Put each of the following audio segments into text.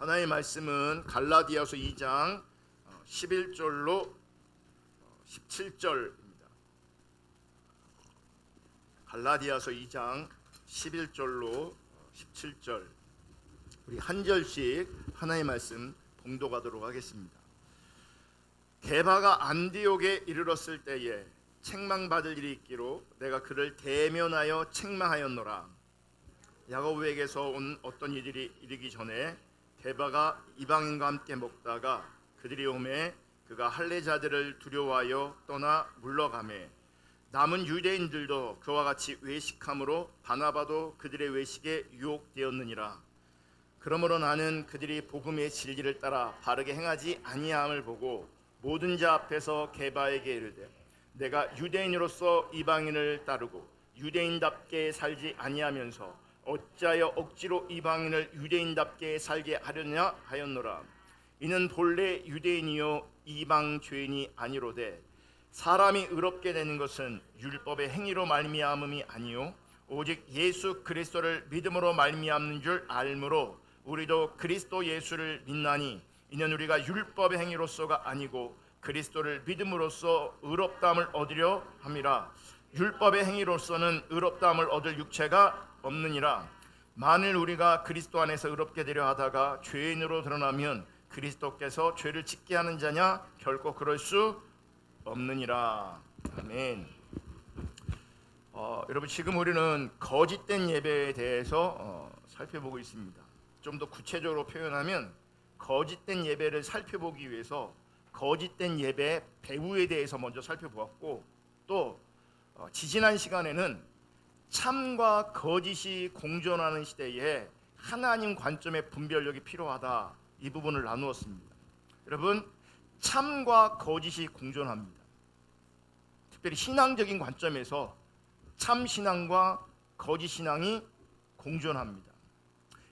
하나님의 말씀은 갈라디아서 2장 11절로 17절입니다. 갈라디아서 2장 11절로 17절, 우리 한 절씩 하나님의 말씀 봉독하도록 하겠습니다. 게바가 안디옥에 이르렀을 때에 책망받을 일이 있기로 내가 그를 대면하여 책망하였노라. 야고보에게서 온 어떤 이들이 이르기 전에 게바가 이방인과 함께 먹다가 그들이 오매 그가 할례자들을 두려워하여 떠나 물러가매 남은 유대인들도 그와 같이 외식함으로 바나바도 그들의 외식에 유혹되었느니라. 그러므로 나는 그들이 복음의 진리를 따라 바르게 행하지 아니함을 보고 모든 자 앞에서 게바에게 이르되 내가 유대인으로서 이방인을 따르고 유대인답게 살지 아니하면서 어찌하여 억지로 이방인을 유대인답게 살게 하려냐 하였노라. 이는 본래 유대인이요 이방 죄인이 아니로되 사람이 의롭게 되는 것은 율법의 행위로 말미암음이 아니요 오직 예수 그리스도를 믿음으로 말미암는 줄 알므로 우리도 그리스도 예수를 믿나니 이는 우리가 율법의 행위로서가 아니고 그리스도를 믿음으로써 의롭다함을 얻으려 함이라. 율법의 행위로서는 의롭다함을 얻을 육체가 없느니라. 만일 우리가 그리스도 안에서 의롭게 되려 하다가 죄인으로 드러나면 그리스도께서 죄를 짓게 하는 자냐? 결코 그럴 수 없느니라. 아멘. 여러분, 지금 우리는 거짓된 예배에 대해서 살펴보고 있습니다. 좀 더 구체적으로 표현하면 거짓된 예배를 살펴보기 위해서 거짓된 예배 배후에 대해서 먼저 살펴보았고, 또 지지난 시간에는 참과 거짓이 공존하는 시대에 하나님 관점의 분별력이 필요하다, 이 부분을 나누었습니다. 여러분, 참과 거짓이 공존합니다. 특별히 신앙적인 관점에서 참 신앙과 거짓 신앙이 공존합니다.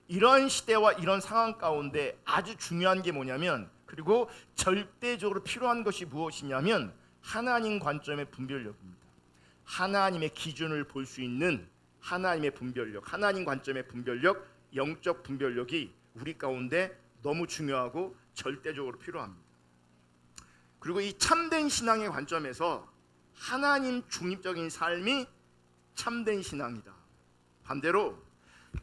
이런 시대와 이런 상황 가운데 아주 중요한 게 뭐냐면, 그리고 절대적으로 필요한 것이 무엇이냐면 하나님 관점의 분별력입니다. 하나님의 기준을 볼 수 있는 하나님의 분별력, 하나님 관점의 분별력, 영적 분별력이 우리 가운데 너무 중요하고 절대적으로 필요합니다. 그리고 이 참된 신앙의 관점에서 하나님 중립적인 삶이 참된 신앙이다. 반대로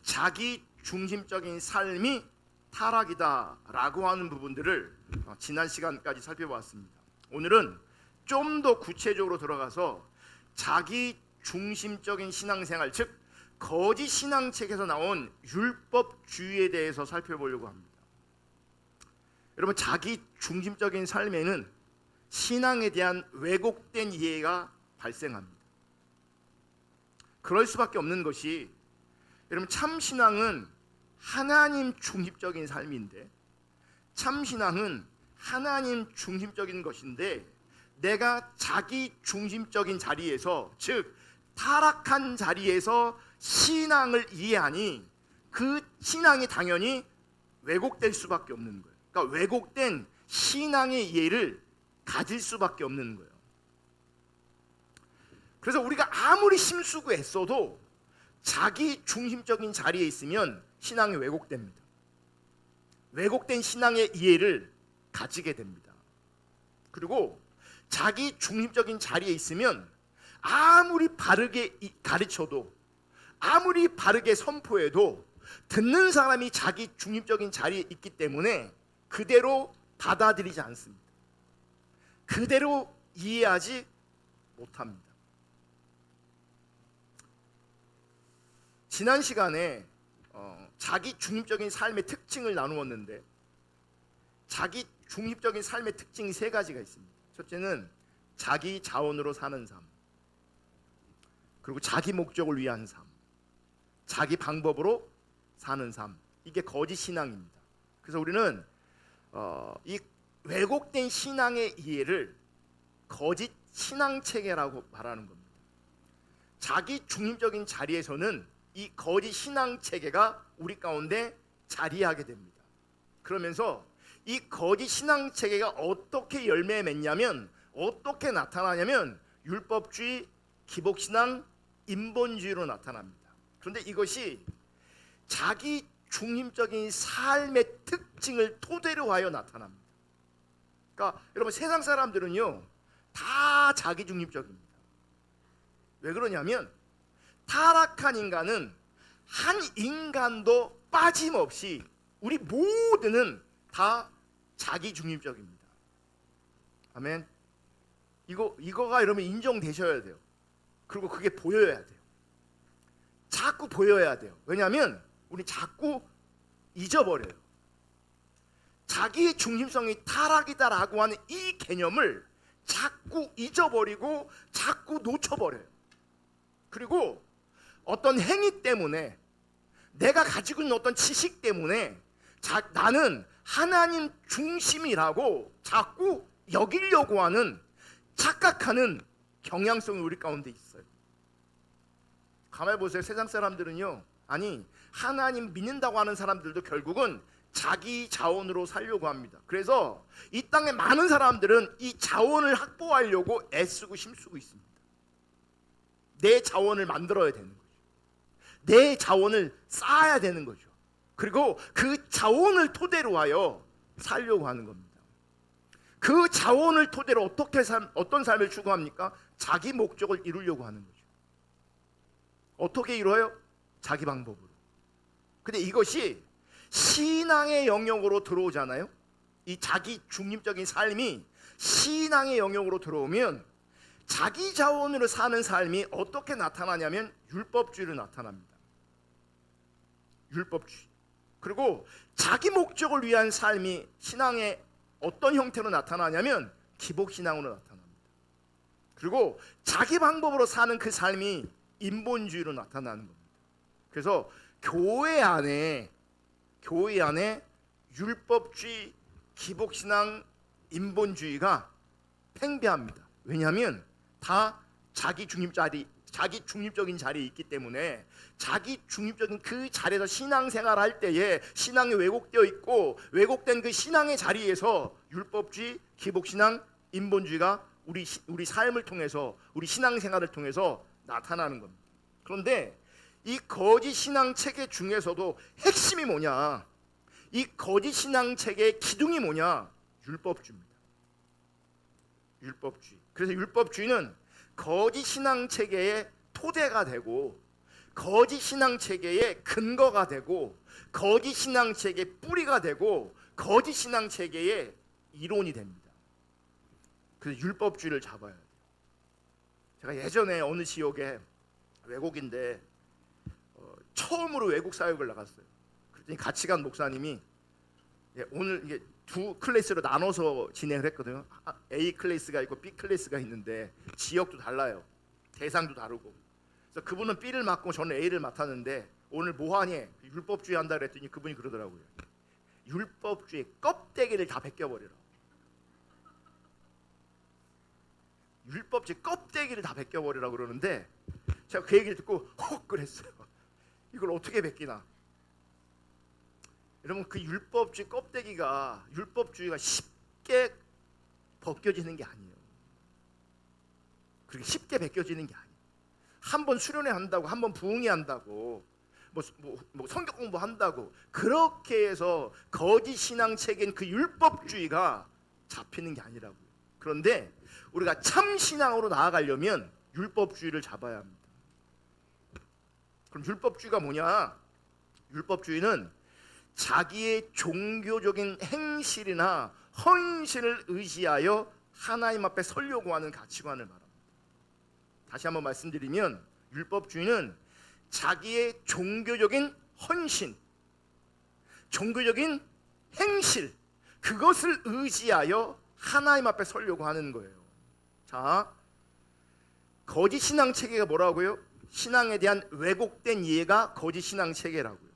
자기 중심적인 삶이 타락이다 라고 하는 부분들을 지난 시간까지 살펴봤습니다. 오늘은 좀 더 구체적으로 들어가서 자기 중심적인 신앙생활, 즉 거짓 신앙책에서 나온 율법주의에 대해서 살펴보려고 합니다. 여러분, 자기 중심적인 삶에는 신앙에 대한 왜곡된 이해가 발생합니다. 그럴 수밖에 없는 것이, 여러분, 참 신앙은 하나님 중심적인 삶인데, 참 신앙은 하나님 중심적인 것인데, 내가 자기 중심적인 자리에서, 즉 타락한 자리에서 신앙을 이해하니 그 신앙이 당연히 왜곡될 수밖에 없는 거예요. 그러니까 왜곡된 신앙의 이해를 가질 수밖에 없는 거예요. 그래서 우리가 아무리 힘쓰고 애써도 자기 중심적인 자리에 있으면 신앙이 왜곡됩니다. 왜곡된 신앙의 이해를 가지게 됩니다. 그리고 자기 중심적인 자리에 있으면 아무리 바르게 가르쳐도, 아무리 바르게 선포해도 듣는 사람이 자기 중심적인 자리에 있기 때문에 그대로 받아들이지 않습니다. 그대로 이해하지 못합니다. 지난 시간에 자기 중립적인 삶의 특징을 나누었는데, 자기 중립적인 삶의 특징이 세 가지가 있습니다. 첫째는 자기 자원으로 사는 삶, 그리고 자기 목적을 위한 삶, 자기 방법으로 사는 삶. 이게 거짓 신앙입니다. 그래서 우리는 이 왜곡된 신앙의 이해를 거짓 신앙 체계라고 말하는 겁니다. 자기 중립적인 자리에서는 이 거짓 신앙 체계가 우리 가운데 자리하게 됩니다. 그러면서 이 거짓 신앙 체계가 어떻게 열매 맺냐면, 어떻게 나타나냐면 율법주의, 기복신앙, 인본주의로 나타납니다. 그런데 이것이 자기 중심적인 삶의 특징을 토대로 하여 나타납니다. 그러니까 여러분, 세상 사람들은요 다 자기 중심적입니다. 왜 그러냐면 타락한 인간은 한 인간도 빠짐없이 우리 모두는 다 자기 중심적입니다. 아멘. 이거가 여러분 인정되셔야 돼요. 그리고 그게 보여야 돼요. 자꾸 보여야 돼요. 왜냐하면 우리 자꾸 잊어버려요. 자기 중심성이 타락이다라고 하는 이 개념을 자꾸 잊어버리고 자꾸 놓쳐버려요. 그리고 어떤 행위 때문에, 내가 가지고 있는 어떤 지식 때문에 나는 하나님 중심이라고 자꾸 여기려고 하는, 착각하는 경향성이 우리 가운데 있어요. 가만히 보세요. 세상 사람들은요, 아니 하나님 믿는다고 하는 사람들도 결국은 자기 자원으로 살려고 합니다. 그래서 이 땅에 많은 사람들은 이 자원을 확보하려고 애쓰고 힘쓰고 있습니다. 내 자원을 만들어야 되는 거죠. 내 자원을 쌓아야 되는 거죠. 그리고 그 자원을 토대로 하여 살려고 하는 겁니다. 그 자원을 토대로 어떤 삶을 추구합니까? 자기 목적을 이루려고 하는 거죠. 어떻게 이루어요? 자기 방법으로. 근데 이것이 신앙의 영역으로 들어오잖아요. 이 자기 중립적인 삶이 신앙의 영역으로 들어오면 자기 자원으로 사는 삶이 어떻게 나타나냐면 율법주의로 나타납니다. 율법주의. 그리고 자기 목적을 위한 삶이 신앙의 어떤 형태로 나타나냐면 기복신앙으로 나타납니다. 그리고 자기 방법으로 사는 그 삶이 인본주의로 나타나는 겁니다. 그래서 교회 안에 율법주의, 기복신앙, 인본주의가 팽배합니다. 왜냐하면 다 자기 중립적인 자리에 있기 때문에 자기 중립적인 그 자리에서 신앙생활을 할 때에 신앙이 왜곡되어 있고, 왜곡된 그 신앙의 자리에서 율법주의, 기복신앙, 인본주의가 우리 삶을 통해서, 우리 신앙생활을 통해서 나타나는 겁니다. 그런데 이 거짓 신앙 체계 중에서도 핵심이 뭐냐? 이 거짓 신앙 체계의 기둥이 뭐냐? 율법주의입니다. 율법주의. 그래서 율법주의는 거짓 신앙 체계의 토대가 되고, 거짓 신앙 체계의 근거가 되고, 거짓 신앙 체계의 뿌리가 되고, 거짓 신앙 체계의 이론이 됩니다. 그래서 율법주의를 잡아야 돼요. 제가 예전에 어느 지역에 외국인데 처음으로 외국 사역을 나갔어요. 그랬더니 같이 간 목사님이 오늘 이게 두 클래스로 나눠서 진행을 했거든요. A 클래스가 있고 B 클래스가 있는데 지역도 달라요. 대상도 다르고. 그래서 그분은 B를 맡고 저는 A를 맡았는데 오늘 뭐 하니? 율법주의 한다 그랬더니 그분이 그러더라고요. 율법주의 껍데기를 다 벗겨버리라. 율법주의 껍데기를 다 벗겨버리라 그러는데 제가 그 얘기를 듣고 헉 그랬어요. 이걸 어떻게 벗기나? 여러분, 그 율법주의 껍데기가, 율법주의가 쉽게 벗겨지는 게 아니에요. 그렇게 쉽게 벗겨지는 게 아니에요. 한번 수련회 한다고, 한번 부흥회 한다고, 뭐 성경 공부한다고 그렇게 해서 거짓 신앙 체계인 그 율법주의가 잡히는 게 아니라고요. 그런데 우리가 참 신앙으로 나아가려면 율법주의를 잡아야 합니다. 그럼 율법주의가 뭐냐? 율법주의는 자기의 종교적인 행실이나 헌신을 의지하여 하나님 앞에 서려고 하는 가치관을 말합니다. 다시 한번 말씀드리면 율법주의는 자기의 종교적인 헌신, 종교적인 행실, 그것을 의지하여 하나님 앞에 서려고 하는 거예요. 자, 거짓 신앙 체계가 뭐라고요? 신앙에 대한 왜곡된 이해가 거짓 신앙 체계라고요.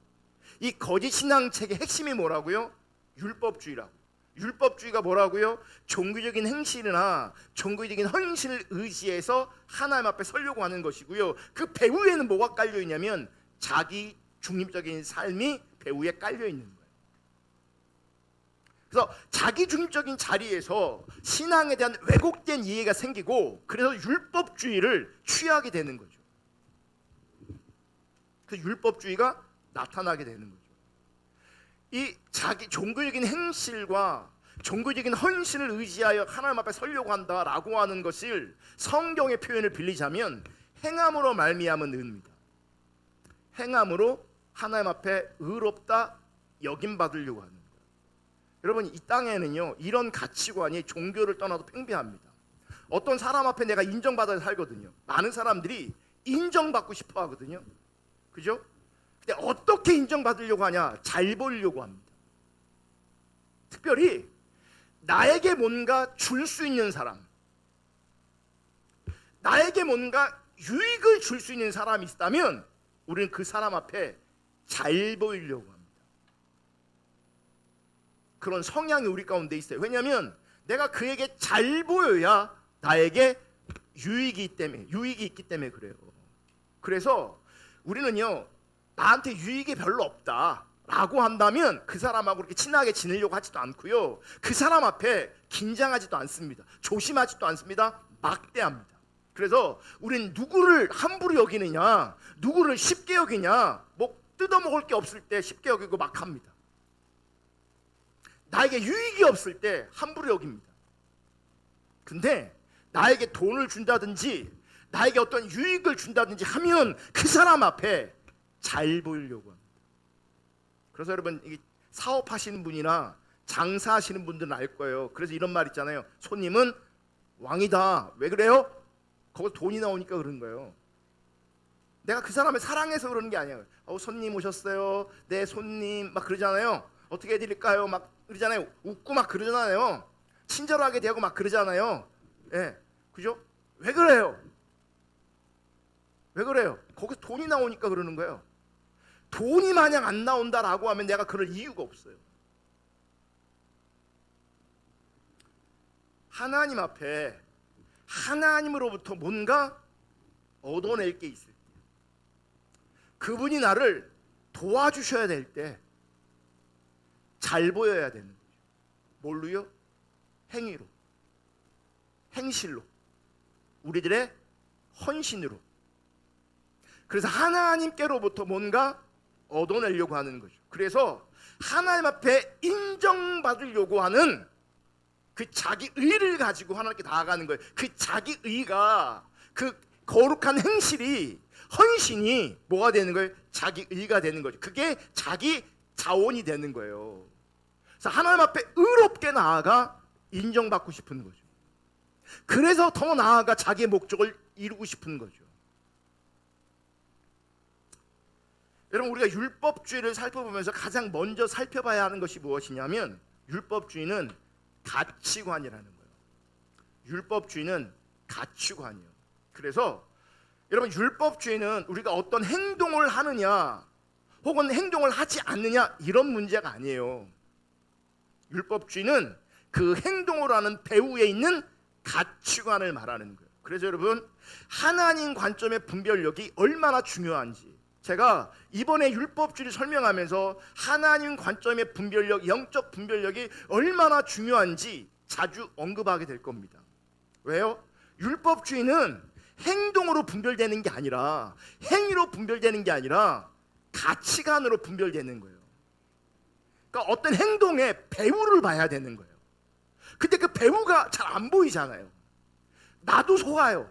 이 거짓 신앙 체계 핵심이 뭐라고요? 율법주의라고. 율법주의가 뭐라고요? 종교적인 행실이나 종교적인 헌신을 의지해서 하나님 앞에 서려고 하는 것이고요. 그 배후에는 뭐가 깔려 있냐면 자기 중립적인 삶이 배후에 깔려 있는 거예요. 그래서 자기 중립적인 자리에서 신앙에 대한 왜곡된 이해가 생기고, 그래서 율법주의를 취하게 되는 거죠. 그 율법주의가 나타나게 되는 거죠. 이 자기 종교적인 행실과 종교적인 헌신을 의지하여 하나님 앞에 서려고 한다라고 하는 것을 성경의 표현을 빌리자면 행함으로 말미암은 의입니다. 행함으로 하나님 앞에 의롭다 여김 받으려고 하는 거예요. 여러분, 이 땅에는요 이런 가치관이 종교를 떠나도 팽배합니다. 어떤 사람 앞에 내가 인정받아야 살거든요. 많은 사람들이 인정받고 싶어 하거든요. 그죠? 근데 어떻게 인정받으려고 하냐? 잘 보이려고 합니다. 특별히 나에게 뭔가 줄 수 있는 사람, 나에게 뭔가 유익을 줄 수 있는 사람이 있다면 우리는 그 사람 앞에 잘 보이려고 합니다. 그런 성향이 우리 가운데 있어요. 왜냐하면 내가 그에게 잘 보여야 나에게 유익이 있기 때문에 그래요. 그래서 우리는요 나한테 유익이 별로 없다라고 한다면 그 사람하고 그렇게 친하게 지내려고 하지도 않고요, 그 사람 앞에 긴장하지도 않습니다. 조심하지도 않습니다. 막대합니다. 그래서 우리는 누구를 함부로 여기느냐, 누구를 쉽게 여기냐, 뭐 뜯어먹을 게 없을 때 쉽게 여기고 막 합니다. 나에게 유익이 없을 때 함부로 여깁니다. 근데 나에게 돈을 준다든지 나에게 어떤 유익을 준다든지 하면 그 사람 앞에 잘 보이려고 합니다. 그래서 여러분, 사업하시는 분이나 장사하시는 분들은 알 거예요. 그래서 이런 말 있잖아요. 손님은 왕이다. 왜 그래요? 거기서 돈이 나오니까 그런 거예요. 내가 그 사람을 사랑해서 그러는 게 아니에요. 손님 오셨어요. 네, 손님 막 그러잖아요. 어떻게 해드릴까요? 막 그러잖아요. 웃고 막 그러잖아요. 친절하게 대하고 막 그러잖아요. 예, 그죠? 왜 그래요? 왜 그래요? 거기서 돈이 나오니까 그러는 거예요. 돈이 마냥 안 나온다라고 하면 내가 그럴 이유가 없어요. 하나님 앞에 하나님으로부터 뭔가 얻어낼 게 있을 때, 그분이 나를 도와주셔야 될 때 잘 보여야 되는 거죠. 뭘로요? 행위로, 행실로, 우리들의 헌신으로. 그래서 하나님께로부터 뭔가 얻어내려고 하는 거죠. 그래서 하나님 앞에 인정받으려고 하는 그 자기 의를 가지고 하나님께 나아가는 거예요. 그 자기 의가, 그 거룩한 행실이, 헌신이 뭐가 되는 거예요? 자기 의가 되는 거죠. 그게 자기 자원이 되는 거예요. 그래서 하나님 앞에 의롭게 나아가 인정받고 싶은 거죠. 그래서 더 나아가 자기의 목적을 이루고 싶은 거죠. 여러분, 우리가 율법주의를 살펴보면서 가장 먼저 살펴봐야 하는 것이 무엇이냐면 율법주의는 가치관이라는 거예요. 율법주의는 가치관이에요. 그래서 여러분, 율법주의는 우리가 어떤 행동을 하느냐 혹은 행동을 하지 않느냐 이런 문제가 아니에요. 율법주의는 그 행동을 하는 배후에 있는 가치관을 말하는 거예요. 그래서 여러분, 하나님 관점의 분별력이 얼마나 중요한지 제가 이번에 율법주의를 설명하면서 하나님 관점의 분별력, 영적 분별력이 얼마나 중요한지 자주 언급하게 될 겁니다. 왜요? 율법주의는 행동으로 분별되는 게 아니라, 행위로 분별되는 게 아니라 가치관으로 분별되는 거예요. 그러니까 어떤 행동의 배후를 봐야 되는 거예요. 근데 그 배후가 잘 안 보이잖아요. 나도 속아요.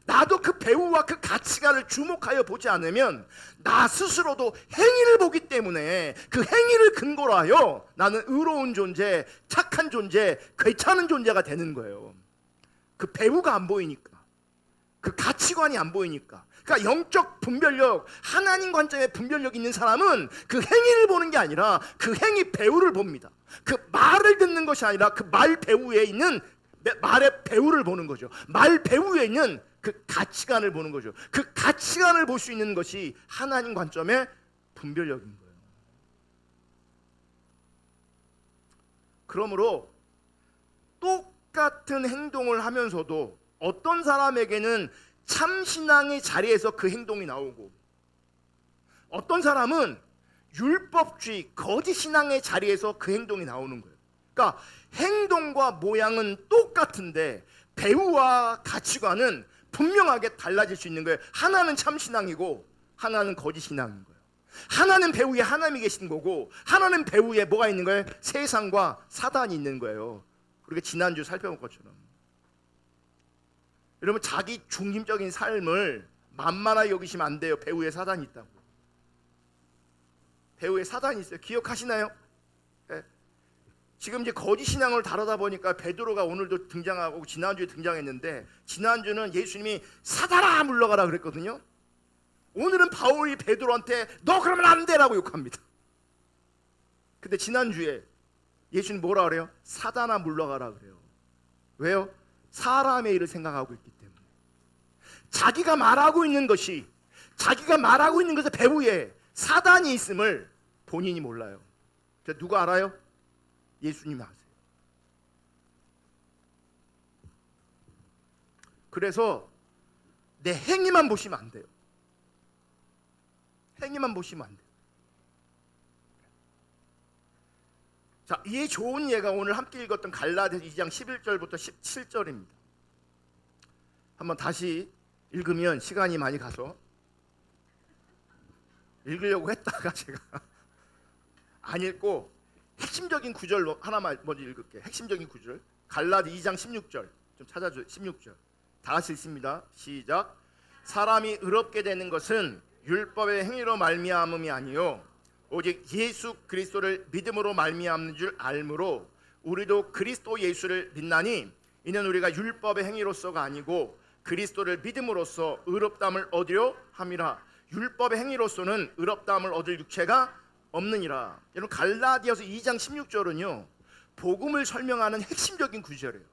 나도 그 배후와 그 가치관을 주목하여 보지 않으면 나 스스로도 행위를 보기 때문에 그 행위를 근거로 하여 나는 의로운 존재, 착한 존재, 괜찮은 존재가 되는 거예요. 그 배후가 안 보이니까, 그 가치관이 안 보이니까. 그러니까 영적 분별력, 하나님 관점의 분별력 있는 사람은 그 행위를 보는 게 아니라 그 행위 배후를 봅니다. 그 말을 듣는 것이 아니라 그 말 배후에 있는 말의 배후를 보는 거죠. 말 배후에 있는 그 가치관을 보는 거죠. 그 가치관을 볼 수 있는 것이 하나님 관점의 분별력인 거예요. 그러므로 똑같은 행동을 하면서도 어떤 사람에게는 참신앙의 자리에서 그 행동이 나오고, 어떤 사람은 율법주의, 거짓신앙의 자리에서 그 행동이 나오는 거예요. 그러니까 행동과 모양은 똑같은데 배후와 가치관은 분명하게 달라질 수 있는 거예요. 하나는 참신앙이고 하나는 거짓신앙인 거예요. 하나는 배후에 하나님이 계신 거고, 하나는 배후에 뭐가 있는 거예요? 세상과 사단이 있는 거예요. 우리가 지난주 살펴본 것처럼. 여러분, 자기 중심적인 삶을 만만하게 여기시면 안 돼요. 배후에 사단이 있다고. 배후에 사단이 있어요. 기억하시나요? 네. 지금 이제 거짓 신앙을 다루다 보니까 베드로가 오늘도 등장하고 지난주에 등장했는데, 지난주는 예수님이 사단아 물러가라 그랬거든요. 오늘은 바울이 베드로한테 너 그러면 안 돼라고 욕합니다. 근데 지난주에 예수님 뭐라 그래요? 사단아 물러가라 그래요. 왜요? 사람의 일을 생각하고 있기 때문에. 자기가 말하고 있는 것이, 자기가 말하고 있는 것의 배후에 사단이 있음을 본인이 몰라요. 누가 알아요? 예수님이 아세요. 그래서 내 행위만 보시면 안 돼요. 행위만 보시면 안 돼요. 자, 이 좋은 예가 오늘 함께 읽었던 갈라디아서 2장 11절부터 17절입니다. 한번 다시 읽으면 시간이 많이 가서 읽으려고 했다가 제가 안 읽고 핵심적인 구절로 하나만 먼저 읽을게요. 핵심적인 구절, 갈라디 2장 16절 좀 찾아줘요. 16절 다 같이 읽습니다. 시작. 사람이 의롭게 되는 것은 율법의 행위로 말미암음이 아니요 오직 예수 그리스도를 믿음으로 말미암는 줄 알므로 우리도 그리스도 예수를 믿나니 이는 우리가 율법의 행위로서가 아니고 그리스도를 믿음으로써 의롭다함을 얻으려 함이라. 율법의 행위로서는 의롭다함을 얻을 육체가 없느니라. 여러분, 갈라디아서 2장 16절은요 복음을 설명하는 핵심적인 구절이에요.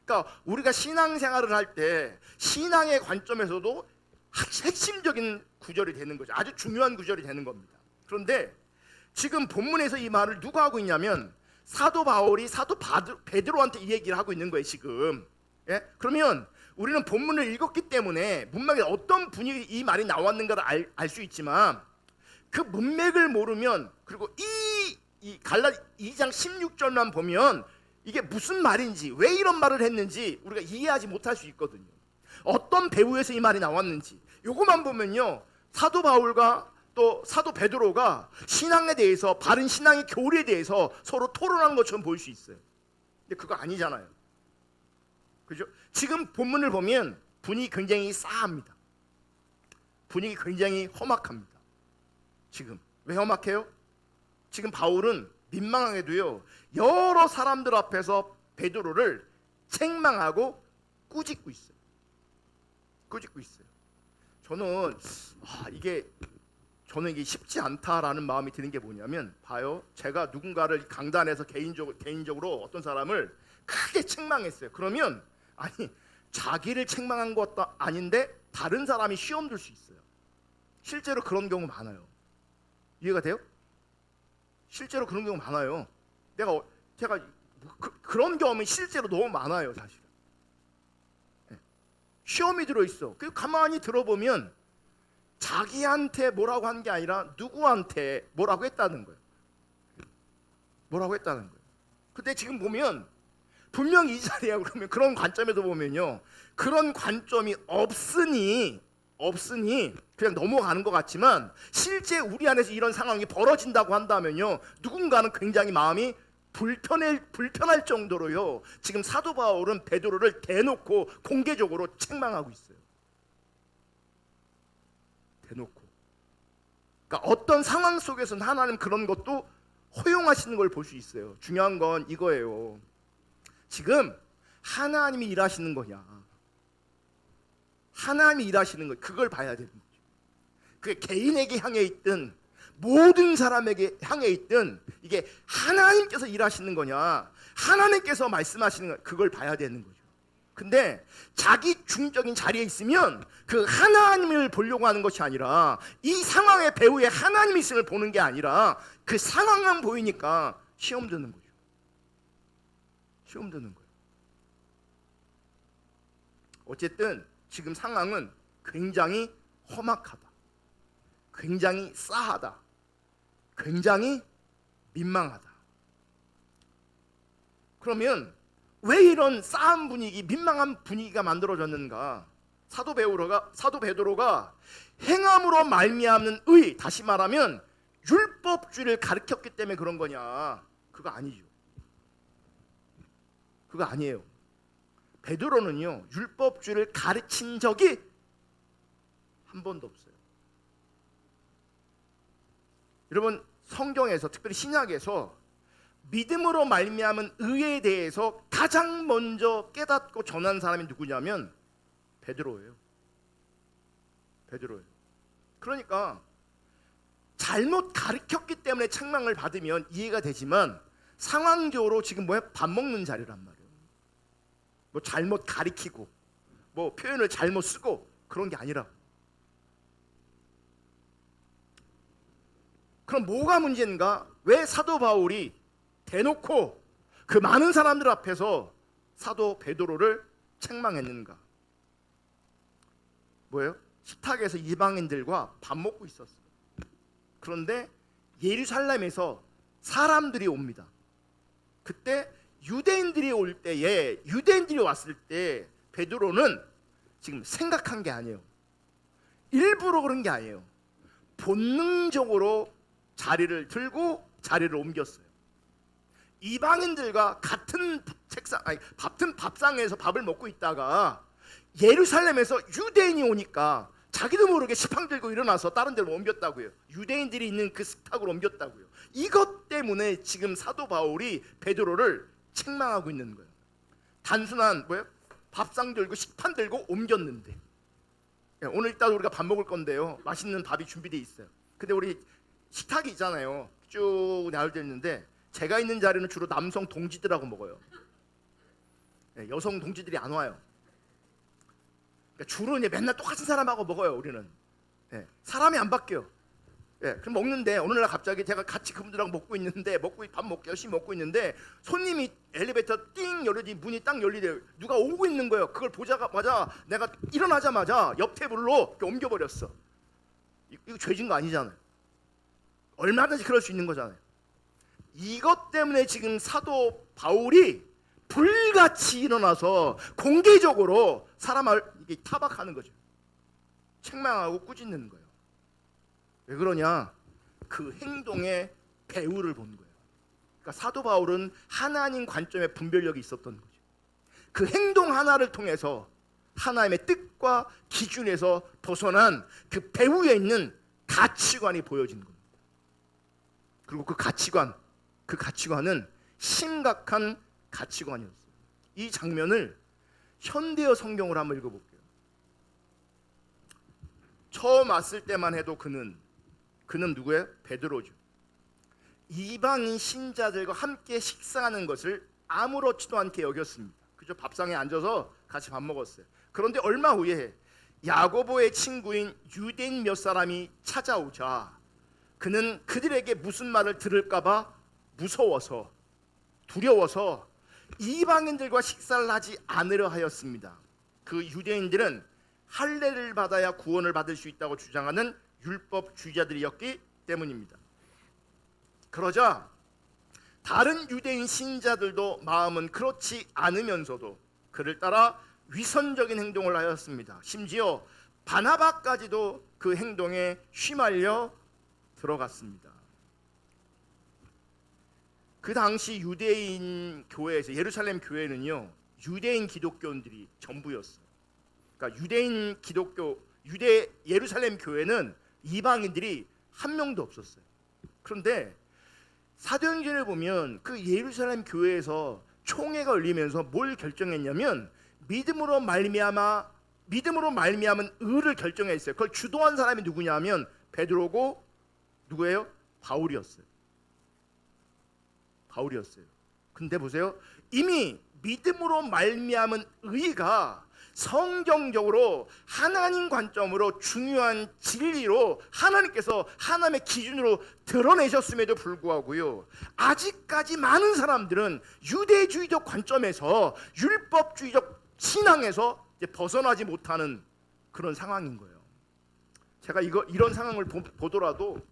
그러니까 우리가 신앙생활을 할 때 신앙의 관점에서도 핵심적인 구절이 되는 거죠. 아주 중요한 구절이 되는 겁니다. 그런데 지금 본문에서 이 말을 누가 하고 있냐면 사도 바울이 사도 베드로한테 이 얘기를 하고 있는 거예요 지금. 예? 그러면 우리는 본문을 읽었기 때문에 문맥에 어떤 분이 이 말이 나왔는가를 알 수 있지만, 그 문맥을 모르면, 그리고 이 갈라 2장 16절만 보면 이게 무슨 말인지, 왜 이런 말을 했는지 우리가 이해하지 못할 수 있거든요. 어떤 배후에서 이 말이 나왔는지 요거만 보면요 사도 바울과 또 사도 베드로가 신앙에 대해서, 바른 신앙의 교리에 대해서 서로 토론한 것처럼 보일 수 있어요. 근데 그거 아니잖아요. 그죠? 지금 본문을 보면 분위기 굉장히 싸합니다. 분위기 굉장히 험악합니다. 지금 왜 험악해요? 지금 바울은 민망하게도요 여러 사람들 앞에서 베드로를 책망하고 꾸짖고 있어요. 꾸짖고 있어요. 저는 이게 쉽지 않다라는 마음이 드는 게 뭐냐면, 봐요. 제가 누군가를 강단에서 개인적으로 어떤 사람을 크게 책망했어요. 그러면 아니 자기를 책망한 것도 아닌데 다른 사람이 시험 들 수 있어요. 실제로 그런 경우 많아요. 이해가 돼요? 실제로 그런 경우 많아요. 제가 그런 경험이 실제로 너무 많아요, 사실. 시험이 들어있어. 그 가만히 들어보면 자기한테 뭐라고 한 게 아니라 누구한테 뭐라고 했다는 거예요. 뭐라고 했다는 거예요. 근데 지금 보면 분명히 이 자리에, 그러면 그런 관점에서 보면요 그런 관점이 없으니 그냥 넘어가는 것 같지만, 실제 우리 안에서 이런 상황이 벌어진다고 한다면요 누군가는 굉장히 마음이 불편할 정도로요 지금 사도 바울은 베드로를 대놓고 공개적으로 책망하고 있어요. 대놓고. 그러니까 어떤 상황 속에서는 하나님 그런 것도 허용하시는 걸 볼 수 있어요. 중요한 건 이거예요. 지금 하나님이 일하시는 거냐, 하나님이 일하시는 거, 그걸 봐야 되는 거죠. 그게 개인에게 향해 있든 모든 사람에게 향해 있든 이게 하나님께서 일하시는 거냐, 하나님께서 말씀하시는 거, 그걸 봐야 되는 거죠. 근데 자기 중적인 자리에 있으면 그 하나님을 보려고 하는 것이 아니라, 이 상황의 배후에 하나님이 있음을 보는 게 아니라 그 상황만 보이니까 시험 드는 거죠. 시험 드는 거예요. 어쨌든 지금 상황은 굉장히 험악하다, 굉장히 싸하다, 굉장히 민망하다. 그러면 왜 이런 싸한 분위기, 민망한 분위기가 만들어졌는가? 사도 베드로가 행함으로 말미암는 의, 다시 말하면 율법주의를 가르쳤기 때문에 그런 거냐? 그거 아니죠. 그거 아니에요. 베드로는요 율법주의를 가르친 적이 한 번도 없어요. 여러분 성경에서 특별히 신약에서 믿음으로 말미암은 의에 대해서 가장 먼저 깨닫고 전한 사람이 누구냐면 베드로예요. 베드로예요. 그러니까 잘못 가르쳤기 때문에 책망을 받으면 이해가 되지만 상황적으로 지금 뭐야? 밥 먹는 자리란 말이에요. 뭐 잘못 가리키고 뭐 표현을 잘못 쓰고 그런 게 아니라. 그럼 뭐가 문제인가? 왜 사도 바울이 대놓고 그 많은 사람들 앞에서 사도 베드로를 책망했는가? 뭐예요? 식탁에서 이방인들과 밥 먹고 있었어요. 그런데 예루살렘에서 사람들이 옵니다. 그때 유대인들이 올 때에 유대인들이 왔을 때 베드로는 지금 생각한 게 아니에요. 일부러 그런 게 아니에요. 본능적으로 자리를 들고 자리를 옮겼어요. 이방인들과 같은 같은 밥상에서 밥을 먹고 있다가 예루살렘에서 유대인이 오니까 자기도 모르게 지팡이 들고 일어나서 다른 데로 옮겼다고요. 유대인들이 있는 그 식탁으로 옮겼다고요. 이것 때문에 지금 사도 바울이 베드로를 책망하고 있는 거예요. 단순한 뭐예요? 밥상 들고 식판 들고 옮겼는데. 오늘 이따 우리가 밥 먹을 건데요. 맛있는 밥이 준비되어 있어요. 근데 우리 식탁이 있잖아요. 쭉 나열되어 있는데 제가 있는 자리는 주로 남성 동지들하고 먹어요. 여성 동지들이 안 와요. 그러니까 주로 이제 맨날 똑같은 사람하고 먹어요. 우리는 사람이 안 바뀌어. 그럼 먹는데 어느 날 갑자기 제가 같이 그분들하고 먹고 있는데 밥 먹고 열심히 먹고 있는데 손님이 엘리베이터 띵 열리더니 문이 딱 열리대요. 누가 오고 있는 거예요. 그걸 보자마자 내가 일어나자마자 옆 테이블로 옮겨버렸어. 이거 죄진 거 아니잖아요. 얼마든지 그럴 수 있는 거잖아요. 이것 때문에 지금 사도 바울이 불같이 일어나서 공개적으로 사람을 타박하는 거죠. 책망하고 꾸짖는 거예요. 왜 그러냐? 그 행동의 배후를 본 거예요. 그러니까 사도 바울은 하나님 관점의 분별력이 있었던 거죠. 그 행동 하나를 통해서 하나님의 뜻과 기준에서 벗어난 그 배후에 있는 가치관이 보여진 겁니다. 그리고 그 가치관은 심각한 가치관이었어요. 이 장면을 현대어 성경으로 한번 읽어볼게요. 처음 왔을 때만 해도 그는 누구예요? 베드로죠. 이방인 신자들과 함께 식사하는 것을 아무렇지도 않게 여겼습니다. 그죠? 밥상에 앉아서 같이 밥 먹었어요. 그런데 얼마 후에 야고보의 친구인 유대인 몇 사람이 찾아오자 그는 그들에게 무슨 말을 들을까봐 무서워서 두려워서 이방인들과 식사를 하지 않으려 하였습니다. 그 유대인들은 할례를 받아야 구원을 받을 수 있다고 주장하는 율법주의자들이었기 때문입니다. 그러자 다른 유대인 신자들도 마음은 그렇지 않으면서도 그를 따라 위선적인 행동을 하였습니다. 심지어 바나바까지도 그 행동에 휘말려 들어갔습니다. 그 당시 유대인 교회에서 예루살렘 교회는요 유대인 기독교인들이 전부였어요. 그러니까 예루살렘 교회는 이방인들이 한 명도 없었어요. 그런데 사도행전을 보면 그 예루살렘 교회에서 총회가 열리면서 뭘 결정했냐면 믿음으로 말미암은 의를 결정했어요. 그걸 주도한 사람이 누구냐면 베드로고 누구예요? 바울이었어요. 근데 보세요. 이미 믿음으로 말미암은 의가 성경적으로 하나님 관점으로 중요한 진리로 하나님께서 하나님의 기준으로 드러내셨음에도 불구하고요 아직까지 많은 사람들은 유대주의적 관점에서 율법주의적 신앙에서 이제 벗어나지 못하는 그런 상황인 거예요. 제가 이런 상황을 보더라도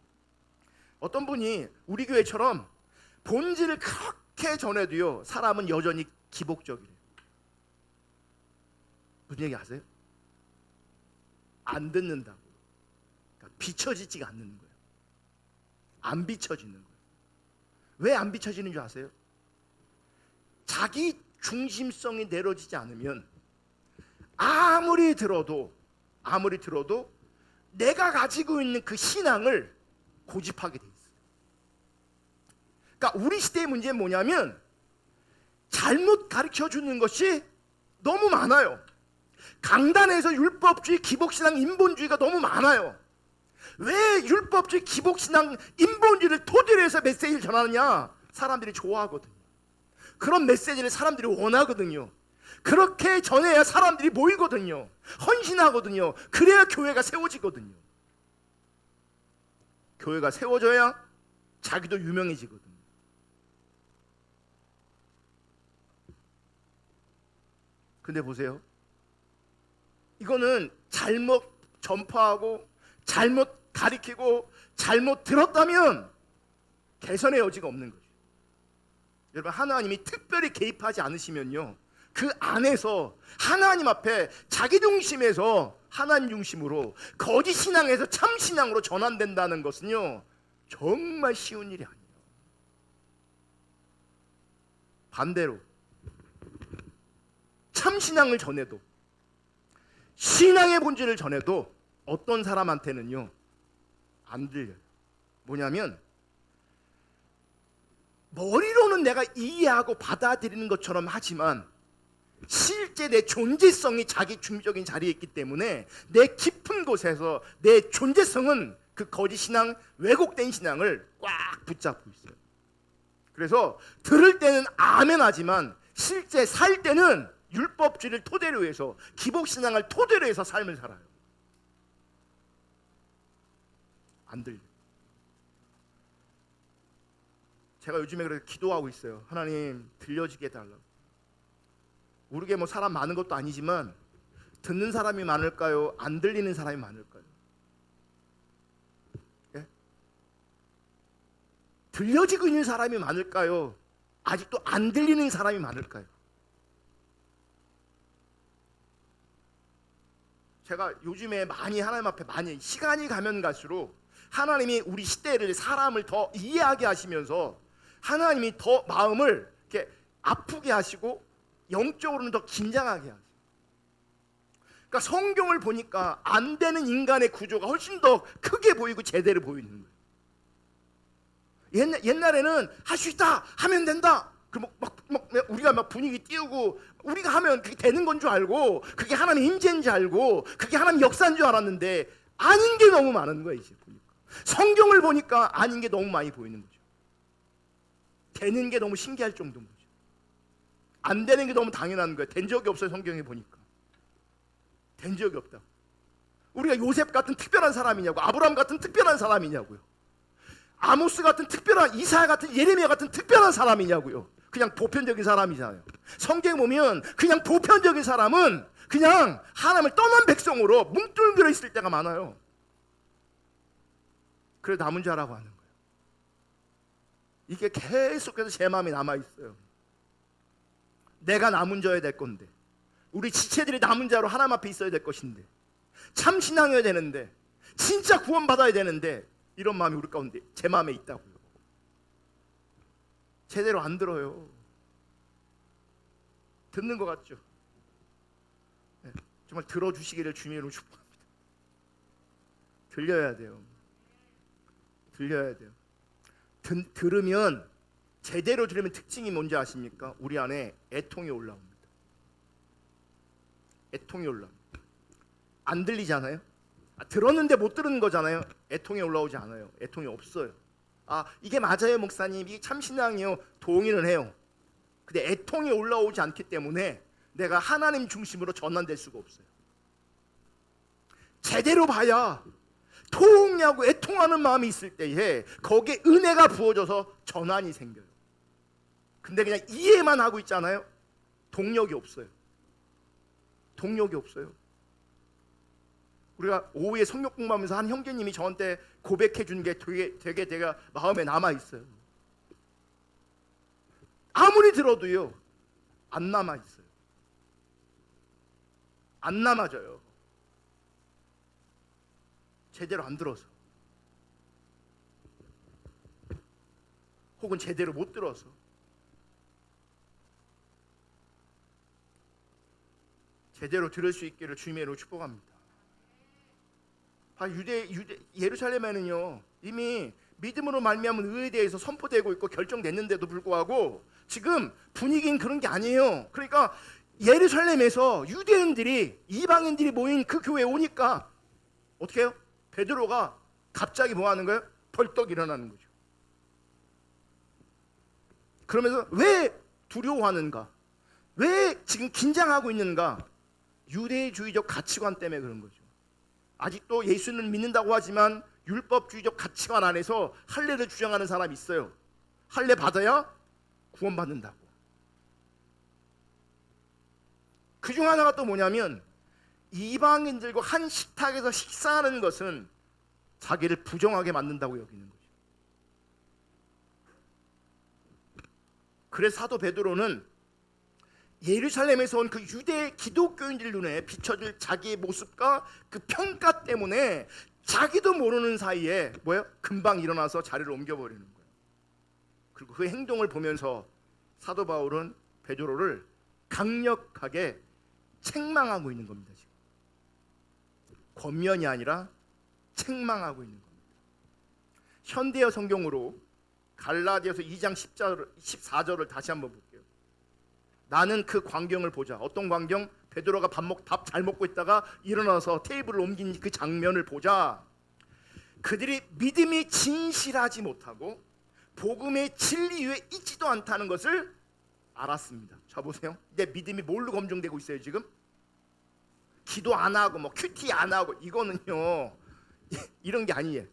어떤 분이 우리 교회처럼 본질을 그렇게 전해도요 사람은 여전히 기복적이래요. 무슨 얘기 아세요? 안 듣는다고. 그러니까 비춰지지가 않는 거예요. 안 비춰지는 거예요. 왜 안 비춰지는 줄 아세요? 자기 중심성이 내려지지 않으면 아무리 들어도 내가 가지고 있는 그 신앙을 고집하게 돼 있어요. 그러니까 우리 시대의 문제는 뭐냐면 잘못 가르쳐 주는 것이 너무 많아요. 강단에서 율법주의, 기복신앙, 인본주의가 너무 많아요. 왜 율법주의, 기복신앙, 인본주의를 토대로 해서 메시지를 전하느냐? 사람들이 좋아하거든요. 그런 메시지를 사람들이 원하거든요. 그렇게 전해야 사람들이 모이거든요. 헌신하거든요. 그래야 교회가 세워지거든요. 교회가 세워져야 자기도 유명해지거든요. 근데 보세요. 이거는 잘못 전파하고 잘못 가리키고 잘못 들었다면 개선의 여지가 없는 거죠. 여러분, 하나님이 특별히 개입하지 않으시면요, 그 안에서 하나님 앞에 자기 중심에서 하나님 중심으로 거짓 신앙에서 참 신앙으로 전환된다는 것은요 정말 쉬운 일이 아니에요. 반대로 참 신앙을 전해도, 신앙의 본질을 전해도 어떤 사람한테는요 안 들려요. 뭐냐면 머리로는 내가 이해하고 받아들이는 것처럼 하지만 실제 내 존재성이 자기 중심적인 자리에 있기 때문에 내 깊은 곳에서 내 존재성은 그 거짓 신앙, 왜곡된 신앙을 꽉 붙잡고 있어요. 그래서 들을 때는 아멘 하지만 실제 살 때는 율법주의를 토대로 해서, 기복신앙을 토대로 해서 삶을 살아요. 안 들려. 제가 요즘에 그렇게 기도하고 있어요. 하나님, 들려지게 해달라고. 우리게 뭐 사람 많은 것도 아니지만 듣는 사람이 많을까요? 안 들리는 사람이 많을까요? 예? 들려지고 있는 사람이 많을까요? 아직도 안 들리는 사람이 많을까요? 제가 요즘에 많이 하나님 앞에 많이 시간이 가면 갈수록 하나님이 우리 시대를, 사람을 더 이해하게 하시면서 하나님이 더 마음을 이렇게 아프게 하시고 영적으로는 더 긴장하게 하세요. 그러니까 성경을 보니까 안 되는 인간의 구조가 훨씬 더 크게 보이고 제대로 보이는 거예요. 옛날에는 할 수 있다, 하면 된다. 우리가 막 분위기 띄우고 우리가 하면 그게 되는 건 줄 알고, 그게 하나님 임재인 줄 알고, 그게 하나님 역사인 줄 알았는데 아닌 게 너무 많은 거예요. 이제 보니까 성경을 보니까 아닌 게 너무 많이 보이는 거죠. 되는 게 너무 신기할 정도인 거죠. 안 되는 게 너무 당연한 거예요. 된 적이 없어요. 성경에 보니까 된 적이 없다. 우리가 요셉 같은 특별한 사람이냐고, 아브라함 같은 특별한 사람이냐고요, 아모스 같은 특별한, 이사야 같은, 예레미야 같은 특별한 사람이냐고요. 그냥 보편적인 사람이잖아요. 성경에 보면 그냥 보편적인 사람은 그냥 하나님을 떠난 백성으로 뭉뚱그려 있을 때가 많아요. 그래 남은 자라고 하는 거예요. 이게 계속해서 제 마음에 남아있어요. 내가 남은 자여야 될 건데, 우리 지체들이 남은 자로 하나님 앞에 있어야 될 것인데, 참 신앙이어야 되는데, 진짜 구원받아야 되는데, 이런 마음이 우리 가운데, 제 마음에 있다고요. 제대로 안 들어요. 듣는 것 같죠? 네, 정말 들어주시기를 주님으로 축복합니다. 들려야 돼요. 들려야 돼요. 들으면, 제대로 들으면 특징이 뭔지 아십니까? 우리 안에 애통이 올라옵니다. 애통이 올라옵니다. 안 들리잖아요? 들었는데 못 들은 거잖아요. 애통이 올라오지 않아요. 애통이 없어요. 이게 맞아요 목사님, 이게 참신앙이요, 동의는 해요. 근데 애통이 올라오지 않기 때문에 내가 하나님 중심으로 전환될 수가 없어요. 제대로 봐야 통하고 애통하는 마음이 있을 때에 거기에 은혜가 부어져서 전환이 생겨요. 근데 그냥 이해만 하고 있잖아요. 동력이 없어요. 동력이 없어요. 우리가 오후에 성경 공부하면서 한 형제님이 저한테 고백해 준 게 되게 제가 마음에 남아 있어요. 아무리 들어도요 안 남아 있어요. 안 남아져요. 제대로 안 들어서. 혹은 제대로 못 들어서. 제대로 들을 수 있기를 주님의 이름으로 축복합니다. 유대 예루살렘에는요 이미 믿음으로 말미암은 의에 대해서 선포되고 있고 결정됐는데도 불구하고 지금 분위기는 그런 게 아니에요. 그러니까 예루살렘에서 유대인들이 이방인들이 모인 그 교회에 오니까 어떻게 해요? 베드로가 갑자기 뭐 하는 거예요? 벌떡 일어나는 거죠. 그러면서 왜 두려워하는가? 왜 지금 긴장하고 있는가? 유대주의적 가치관 때문에 그런 거죠. 아직도 예수는 믿는다고 하지만 율법주의적 가치관 안에서 할례를 주장하는 사람이 있어요. 할례 받아야 구원받는다고. 그중 하나가 또 뭐냐면 이방인들과 한 식탁에서 식사하는 것은 자기를 부정하게 만든다고 여기는 거죠. 그래서 사도 베드로는 예루살렘에서 온 그 유대 기독교인들 눈에 비춰질 자기의 모습과 그 평가 때문에 자기도 모르는 사이에 뭐예요? 금방 일어나서 자리를 옮겨버리는 거예요. 그리고 그 행동을 보면서 사도 바울은 베드로를 강력하게 책망하고 있는 겁니다. 지금 권면이 아니라 책망하고 있는 겁니다. 현대어 성경으로 갈라디아서 2장 14절을 다시 한번 볼게요. 나는 그 광경을 보자. 어떤 광경? 베드로가 밥 잘 먹고 있다가 일어나서 테이블을 옮긴 그 장면을 보자. 그들이 믿음이 진실하지 못하고 복음의 진리 위에 있지도 않다는 것을 알았습니다. 자 보세요. 내 믿음이 뭘로 검증되고 있어요 지금? 기도 안 하고 뭐 큐티 안 하고 이거는요 이런 게 아니에요.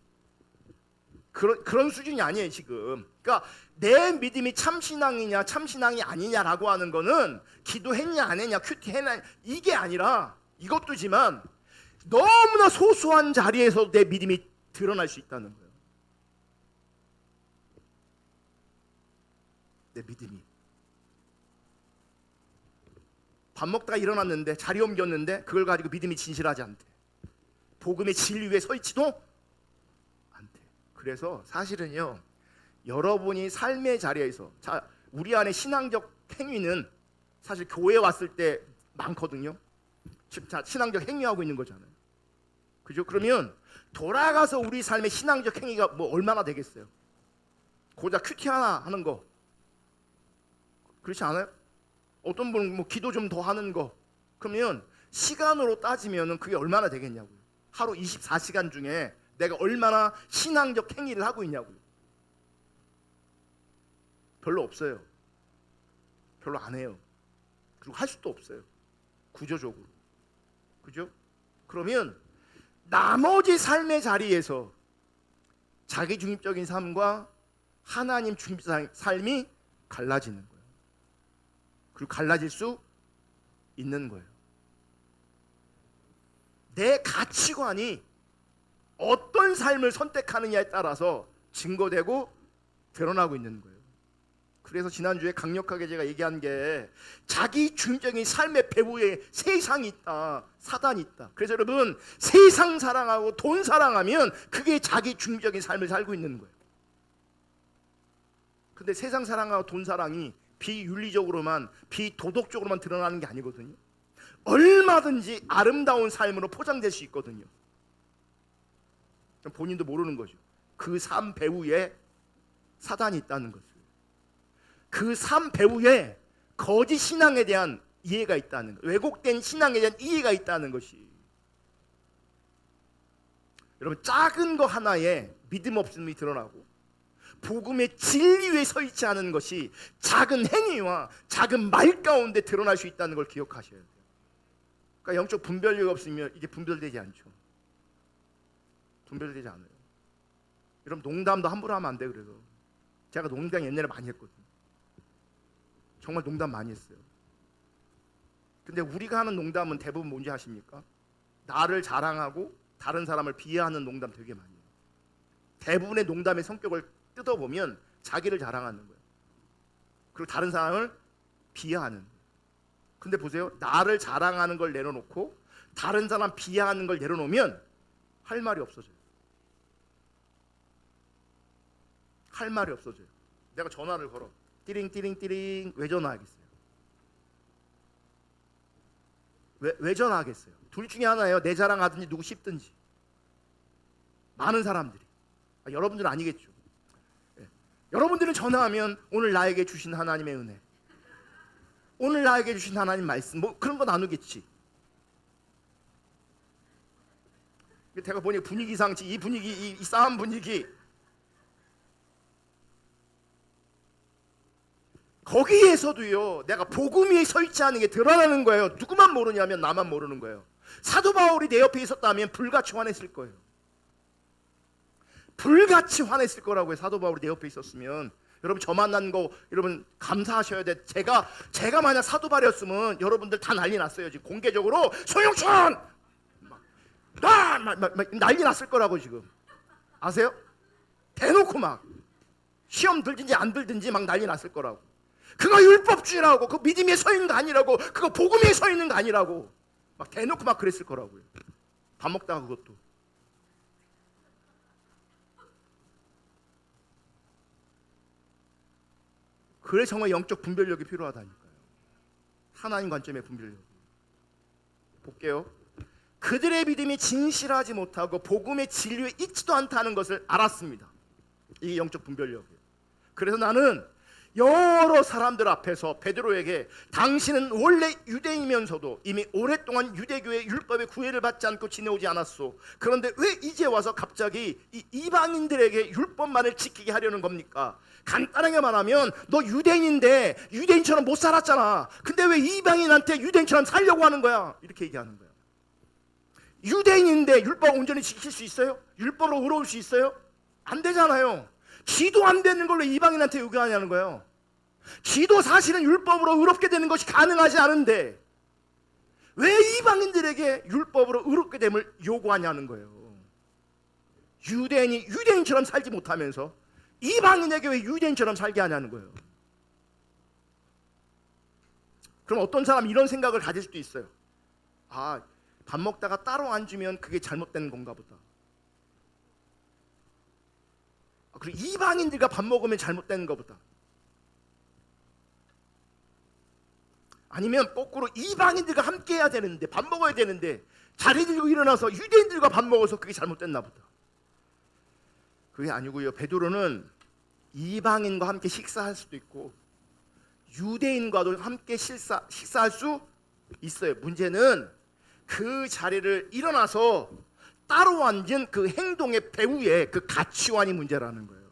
그런 수준이 아니에요 지금. 그러니까 내 믿음이 참신앙이냐 참신앙이 아니냐라고 하는 거는 기도했냐 안 했냐 큐티 했냐 이게 아니라 이것도지만 너무나 소소한 자리에서 내 믿음이 드러날 수 있다는 거예요. 내 믿음이 밥 먹다가 일어났는데 자리 옮겼는데 그걸 가지고 믿음이 진실하지 않대. 복음의 진리 위에 서 있지도 않대. 그래서 사실은요 여러분이 삶의 자리에서 자 우리 안에 신앙적 행위는 사실 교회에 왔을 때 많거든요. 자 신앙적 행위하고 있는 거잖아요. 그죠? 그러면 돌아가서 우리 삶의 신앙적 행위가 뭐 얼마나 되겠어요? 고작 큐티 하나 하는 거 그렇지 않아요? 어떤 분은 뭐 기도 좀 더 하는 거 그러면 시간으로 따지면은 그게 얼마나 되겠냐고요. 하루 24시간 중에 내가 얼마나 신앙적 행위를 하고 있냐고요. 별로 없어요. 별로 안 해요. 그리고 할 수도 없어요. 구조적으로. 그죠? 그러면 나머지 삶의 자리에서 자기 중립적인 삶과 하나님 중립적인 삶이 갈라지는 거예요. 그리고 갈라질 수 있는 거예요. 내 가치관이 어떤 삶을 선택하느냐에 따라서 증거되고 드러나고 있는 거예요. 그래서 지난주에 강력하게 제가 얘기한 게 자기 중립적인 삶의 배후에 세상이 있다, 사단이 있다. 그래서 여러분 세상 사랑하고 돈 사랑하면 그게 자기 중립적인 삶을 살고 있는 거예요. 근데 세상 사랑하고 돈 사랑이 비윤리적으로만 비도덕적으로만 드러나는 게 아니거든요. 얼마든지 아름다운 삶으로 포장될 수 있거든요. 본인도 모르는 거죠. 그 삶 배후에 사단이 있다는 것을. 그 삶 배후에 거짓 신앙에 대한 이해가 있다는 것, 왜곡된 신앙에 대한 이해가 있다는 것이. 여러분 작은 거 하나에 믿음 없음이 드러나고 복음의 진리 위에 서 있지 않은 것이 작은 행위와 작은 말 가운데 드러날 수 있다는 걸 기억하셔야 돼요. 그러니까 영적 분별력이 없으면 이게 분별되지 않죠. 분별되지 않아요. 여러분 농담도 함부로 하면 안 돼요. 그래서 제가 농담 옛날에 많이 했거든요. 정말 농담 많이 했어요. 근데 우리가 하는 농담은 대부분 뭔지 아십니까? 나를 자랑하고 다른 사람을 비하하는 농담 되게 많이 해요. 대부분의 농담의 성격을 뜯어보면 자기를 자랑하는 거예요. 그리고 다른 사람을 비하하는 거예요. 근데 보세요. 나를 자랑하는 걸 내려놓고 다른 사람 비하하는 걸 내려놓으면 할 말이 없어져요. 할 말이 없어져요. 내가 전화를 걸어. 띠링띠링띠링. 왜 전화하겠어요? 왜 전화하겠어요? 둘 중에 하나예요. 내 자랑하든지 누구 씹든지. 많은 사람들이. 여러분들은 아니겠죠. 예. 여러분들은 전화하면 오늘 나에게 주신 하나님의 은혜, 오늘 나에게 주신 하나님 말씀, 뭐 그런 거 나누겠지. 제가 보니 분위기상치, 이 분위기, 이 싸움 분위기, 거기에서도요, 내가 복음 위에 서 있지 않은 게 드러나는 거예요. 누구만 모르냐면 나만 모르는 거예요. 사도 바울이 내 옆에 있었다면 불같이 화냈을 거예요. 불같이 화냈을 거라고요. 사도 바울이 내 옆에 있었으면. 여러분, 저 만난 거 여러분 감사하셔야 돼. 제가 만약 사도 바울이었으면 여러분들 다 난리 났어요. 지금 공개적으로 소영천 막 난리 났을 거라고 지금. 아세요? 대놓고 막 시험 들든지 안 들든지 막 난리 났을 거라고. 그거 율법주의라고, 그거 믿음에 서 있는 거 아니라고, 그거 복음에 서 있는 거 아니라고 막 대놓고 막 그랬을 거라고요. 밥 먹다가 그것도. 그래 정말 영적 분별력이 필요하다니까요. 하나님 관점의 분별력. 볼게요. 그들의 믿음이 진실하지 못하고 복음의 진리에 있지도 않다는 것을 알았습니다. 이게 영적 분별력이에요. 그래서 나는 여러 사람들 앞에서 베드로에게 당신은 원래 유대이면서도 이미 오랫동안 유대교의 율법의 구애를 받지 않고 지내오지 않았소. 그런데 왜 이제 와서 갑자기 이 이방인들에게 율법만을 지키게 하려는 겁니까? 간단하게 말하면 너 유대인인데 유대인처럼 못 살았잖아. 근데 왜 이방인한테 유대인처럼 살려고 하는 거야? 이렇게 얘기하는 거야. 유대인인데 율법 온전히 지킬 수 있어요? 율법으로 의로울 수 있어요? 안 되잖아요. 지도 안 되는 걸로 이방인한테 요구하냐는 거예요. 지도 사실은 율법으로 의롭게 되는 것이 가능하지 않은데 왜 이방인들에게 율법으로 의롭게 됨을 요구하냐는 거예요. 유대인이 유대인처럼 살지 못하면서 이방인에게 왜 유대인처럼 살게 하냐는 거예요. 그럼 어떤 사람이 이런 생각을 가질 수도 있어요. 아, 밥 먹다가 따로 앉으면 그게 잘못된 건가 보다. 그리고 이방인들과 밥 먹으면 잘못된 것보다. 아니면 거꾸로 이방인들과 함께 해야 되는데 밥 먹어야 되는데 자리 들고 일어나서 유대인들과 밥 먹어서 그게 잘못됐나 보다. 그게 아니고요. 베드로는 이방인과 함께 식사할 수도 있고 유대인과도 함께 식사할 수 있어요. 문제는 그 자리를 일어나서 따로 앉은 그 행동의 배후에 그 가치관이 문제라는 거예요.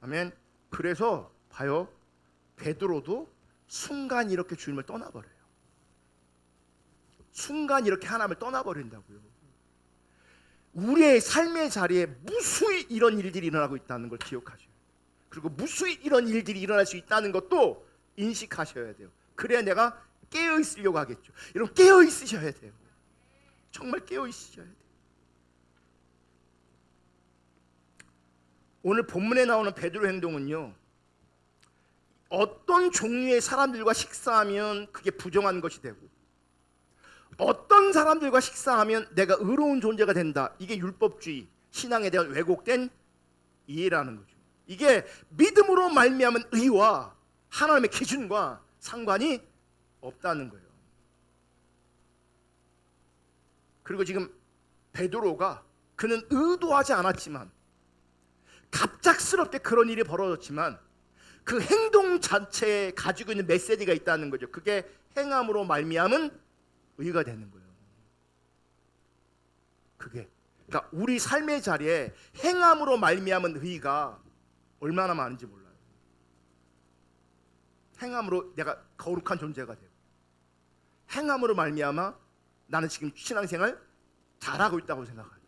아멘. 그래서 봐요. 베드로도 순간 이렇게 주님을 떠나버려요. 순간 이렇게 하나님을 떠나버린다고요. 우리의 삶의 자리에 무수히 이런 일들이 일어나고 있다는 걸 기억하셔요. 그리고 무수히 이런 일들이 일어날 수 있다는 것도 인식하셔야 돼요. 그래야 내가 깨어 있으려고 하겠죠. 여러분, 깨어 있으셔야 돼요. 정말 깨어 있으셔야 돼요. 오늘 본문에 나오는 베드로 행동은요, 어떤 종류의 사람들과 식사하면 그게 부정한 것이 되고 어떤 사람들과 식사하면 내가 의로운 존재가 된다, 이게 율법주의 신앙에 대한 왜곡된 이해라는 거죠. 이게 믿음으로 말미암은 의와 하나님의 기준과 상관이 없다는 거예요. 그리고 지금 베드로가 그는 의도하지 않았지만 갑작스럽게 그런 일이 벌어졌지만 그 행동 자체에 가지고 있는 메시지가 있다는 거죠. 그게 행함으로 말미암은 의가 되는 거예요. 그게 그러니까 우리 삶의 자리에 행함으로 말미암은 의가 얼마나 많은지 몰라요. 행함으로 내가 거룩한 존재가 되고 행함으로 말미암아 나는 지금 신앙생활 잘하고 있다고 생각해요.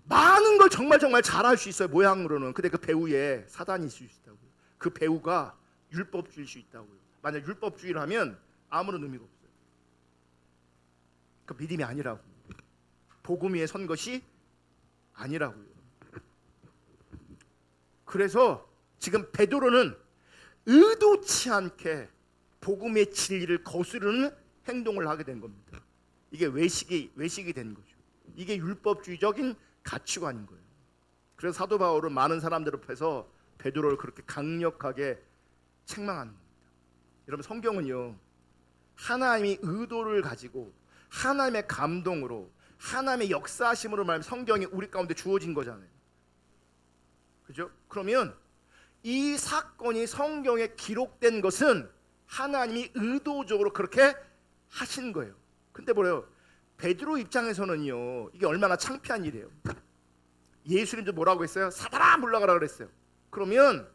많은 걸 정말 잘할 수 있어요, 모양으로는. 근데 그 배후에 사단이 있을 수 있다고요. 그 배후가 율법주의일 수 있다고요. 만약 율법주의를 하면 아무런 의미가 없어요. 그 믿음이 아니라고, 복음 위에 선 것이 아니라고요. 그래서 지금 베드로는 의도치 않게 복음의 진리를 거스르는 행동을 하게 된 겁니다. 이게 외식이 된 거죠. 이게 율법주의적인 가치관인 거예요. 그래서 사도 바울은 많은 사람들 앞에서 베드로를 그렇게 강력하게 책망합니다. 여러분, 성경은요, 하나님이 의도를 가지고 하나님의 감동으로 하나님의 역사하심으로 말하면 성경이 우리 가운데 주어진 거잖아요. 그죠? 그러면 이 사건이 성경에 기록된 것은 하나님이 의도적으로 그렇게 하신 거예요. 근데 뭐래요? 베드로 입장에서는요, 이게 얼마나 창피한 일이에요. 예수님도 뭐라고 했어요? 사단아 물러가라 그랬어요. 그러면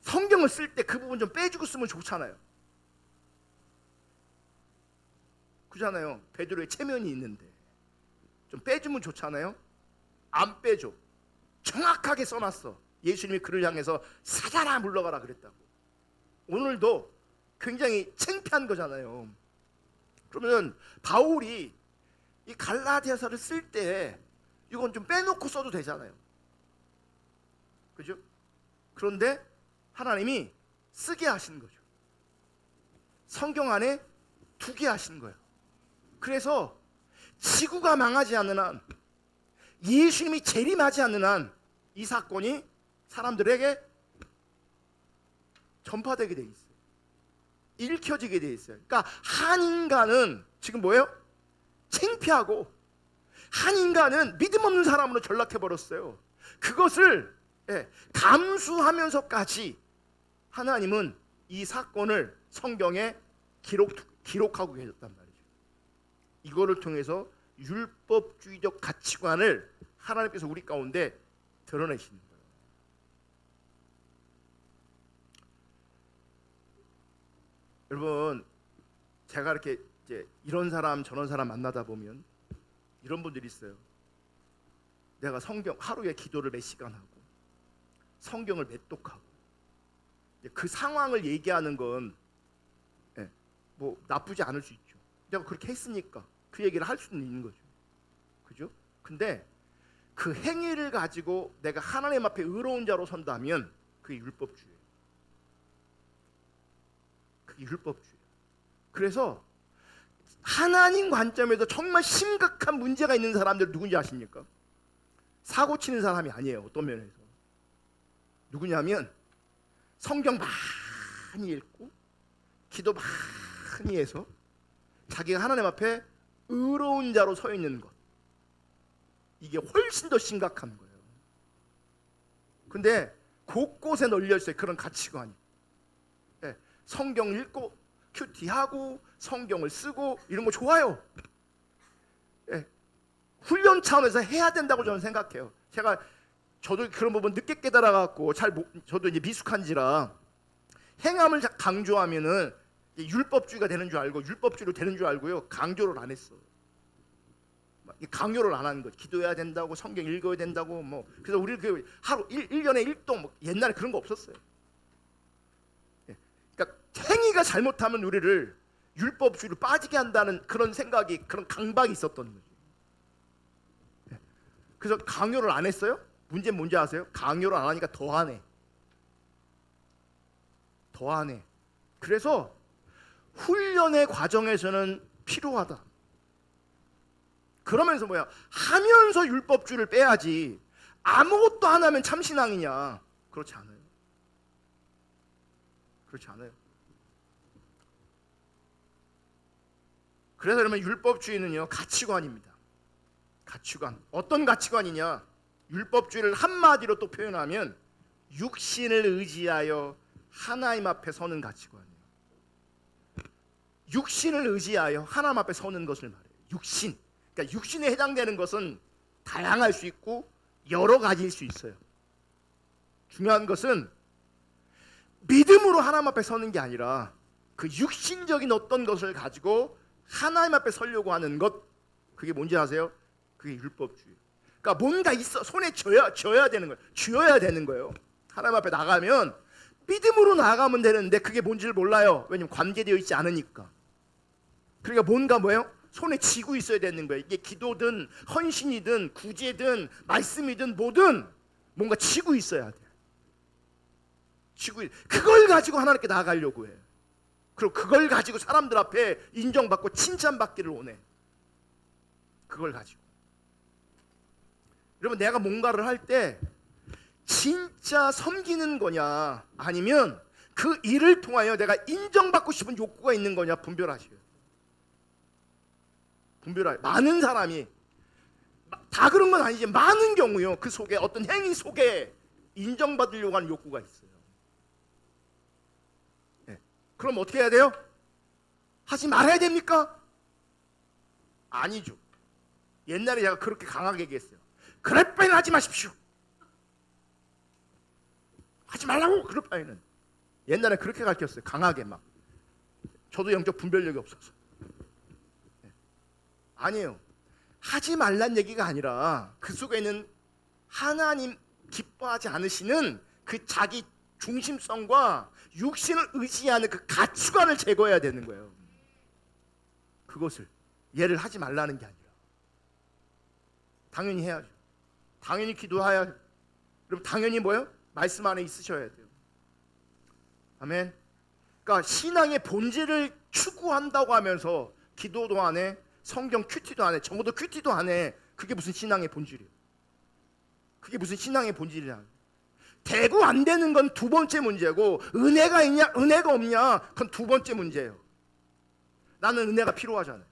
성경을 쓸 때 그 부분 좀 빼주고 쓰면 좋잖아요. 그잖아요. 베드로의 체면이 있는데 좀 빼주면 좋잖아요. 안 빼줘. 정확하게 써놨어. 예수님이 그를 향해서 사단아 물러가라 그랬다고. 오늘도 굉장히 창피한 거잖아요. 그러면 바울이 이 갈라디아서를 쓸 때 이건 좀 빼놓고 써도 되잖아요. 그죠? 그런데 하나님이 쓰게 하신 거죠. 성경 안에 두게 하신 거예요. 그래서 지구가 망하지 않는 한, 예수님이 재림하지 않는 한 이 사건이 사람들에게 전파되게 돼 있어요. 읽혀지게 돼 있어요. 그러니까 한 인간은 지금 뭐예요? 창피하고, 한 인간은 믿음 없는 사람으로 전락해 버렸어요. 그것을 감수하면서까지 하나님은 이 사건을 성경에 기록하고 계셨단 말이죠. 이거를 통해서 율법주의적 가치관을 하나님께서 우리 가운데 드러내시는 거예요. 여러분, 제가 이렇게 이제 이런 사람 저런 사람 만나다 보면 이런 분들이 있어요. 내가 성경 하루에 기도를 몇 시간 하고 성경을 몇 독하고, 그 상황을 얘기하는 건 뭐 나쁘지 않을 수 있죠. 내가 그렇게 했으니까 그 얘기를 할 수는 있는 거죠. 그죠? 근데 그 행위를 가지고 내가 하나님 앞에 의로운 자로 선다면 그게 율법주의예요. 그게 율법주의예요. 그래서 하나님 관점에서 정말 심각한 문제가 있는 사람들 누군지 아십니까? 사고 치는 사람이 아니에요. 어떤 면에서. 누구냐면 성경 많이 읽고 기도 많이 해서 자기가 하나님 앞에 의로운 자로 서 있는 것, 이게 훨씬 더 심각한 거예요. 근데 곳곳에 널려 있어요. 그런 가치관이. 성경 읽고 큐티하고 성경을 쓰고 이런 거 좋아요. 훈련 차원에서 해야 된다고 저는 생각해요. 저도 그런 부분 늦게 깨달아갖고 저도 이제 미숙한지라 행함을 강조하면은 율법주의가 되는 줄 알고 율법주의로 되는 줄 알고요, 강조를 안 했어. 강요를 안 하는 거지. 기도해야 된다고, 성경 읽어야 된다고, 뭐. 그래서 우리 그 하루 1년에 1동, 뭐 옛날에 그런 거 없었어요. 그러니까 행위가 잘못하면 우리를 율법주의로 빠지게 한다는 그런 생각이, 그런 강박이 있었던 거죠. 그래서 강요를 안 했어요. 문제는 뭔지 아세요? 강요를 안 하니까 더 하네. 그래서 훈련의 과정에서는 필요하다. 그러면서 하면서 율법주의를 빼야지. 아무것도 안 하면 참신앙이냐? 그렇지 않아요. 그래서 그러면 율법주의는요, 가치관입니다. 가치관. 어떤 가치관이냐? 율법주의를 한마디로 또 표현하면 육신을 의지하여 하나님 앞에 서는 가치관이에요. 육신을 의지하여 하나님 앞에 서는 것을 말해요. 육신. 그러니까 육신에 해당되는 것은 다양할 수 있고 여러 가지일 수 있어요. 중요한 것은 믿음으로 하나님 앞에 서는 게 아니라 그 육신적인 어떤 것을 가지고 하나님 앞에 서려고 하는 것, 그게 뭔지 아세요? 그게 율법주의. 그러니까 뭔가 있어, 손에 쥐어야 되는 거예요. 하나님 앞에 나가면 믿음으로 나가면 되는데 그게 뭔지를 몰라요. 왜냐면 관계되어 있지 않으니까. 그러니까 뭔가 손에 쥐고 있어야 되는 거예요. 이게 기도든 헌신이든 구제든 말씀이든 뭐든 뭔가 쥐고 있어야 돼. 그걸 가지고 하나님께 나아가려고 해. 그리고 그걸 가지고 사람들 앞에 인정받고 칭찬받기를 원해. 그걸 가지고. 여러분, 내가 뭔가를 할 때 진짜 섬기는 거냐, 아니면 그 일을 통하여 내가 인정받고 싶은 욕구가 있는 거냐, 분별하셔요. 많은 사람이, 다 그런 건 아니지, 많은 경우요, 그 속에 어떤 행위 속에 인정받으려고 하는 욕구가 있어요. 네. 그럼 어떻게 해야 돼요? 하지 말아야 됩니까? 아니죠. 옛날에 제가 그렇게 강하게 얘기했어요. 그럴 바에는 하지 마십시오. 하지 말라고. 그럴 바에는. 옛날에 그렇게 가르쳤어요. 강하게 막. 저도 영적 분별력이 없어서. 아니에요. 하지 말란 얘기가 아니라 그 속에는 하나님 기뻐하지 않으시는 그 자기 중심성과 육신을 의지하는 그 가치관을 제거해야 되는 거예요. 그것을 얘를 하지 말라는 게 아니라 당연히 해야죠. 당연히 기도해야. 여러분, 당연히 뭐예요? 말씀 안에 있으셔야 돼요. 아멘. 그러니까 신앙의 본질을 추구한다고 하면서 기도도 안 해, 성경 큐티도 안 해, 적어도 큐티도 안 해. 그게 무슨 신앙의 본질이에요? 그게 무슨 신앙의 본질이냐? 되고 안 되는 건 두 번째 문제고, 은혜가 있냐 은혜가 없냐 그건 두 번째 문제예요. 나는 은혜가 필요하잖아요.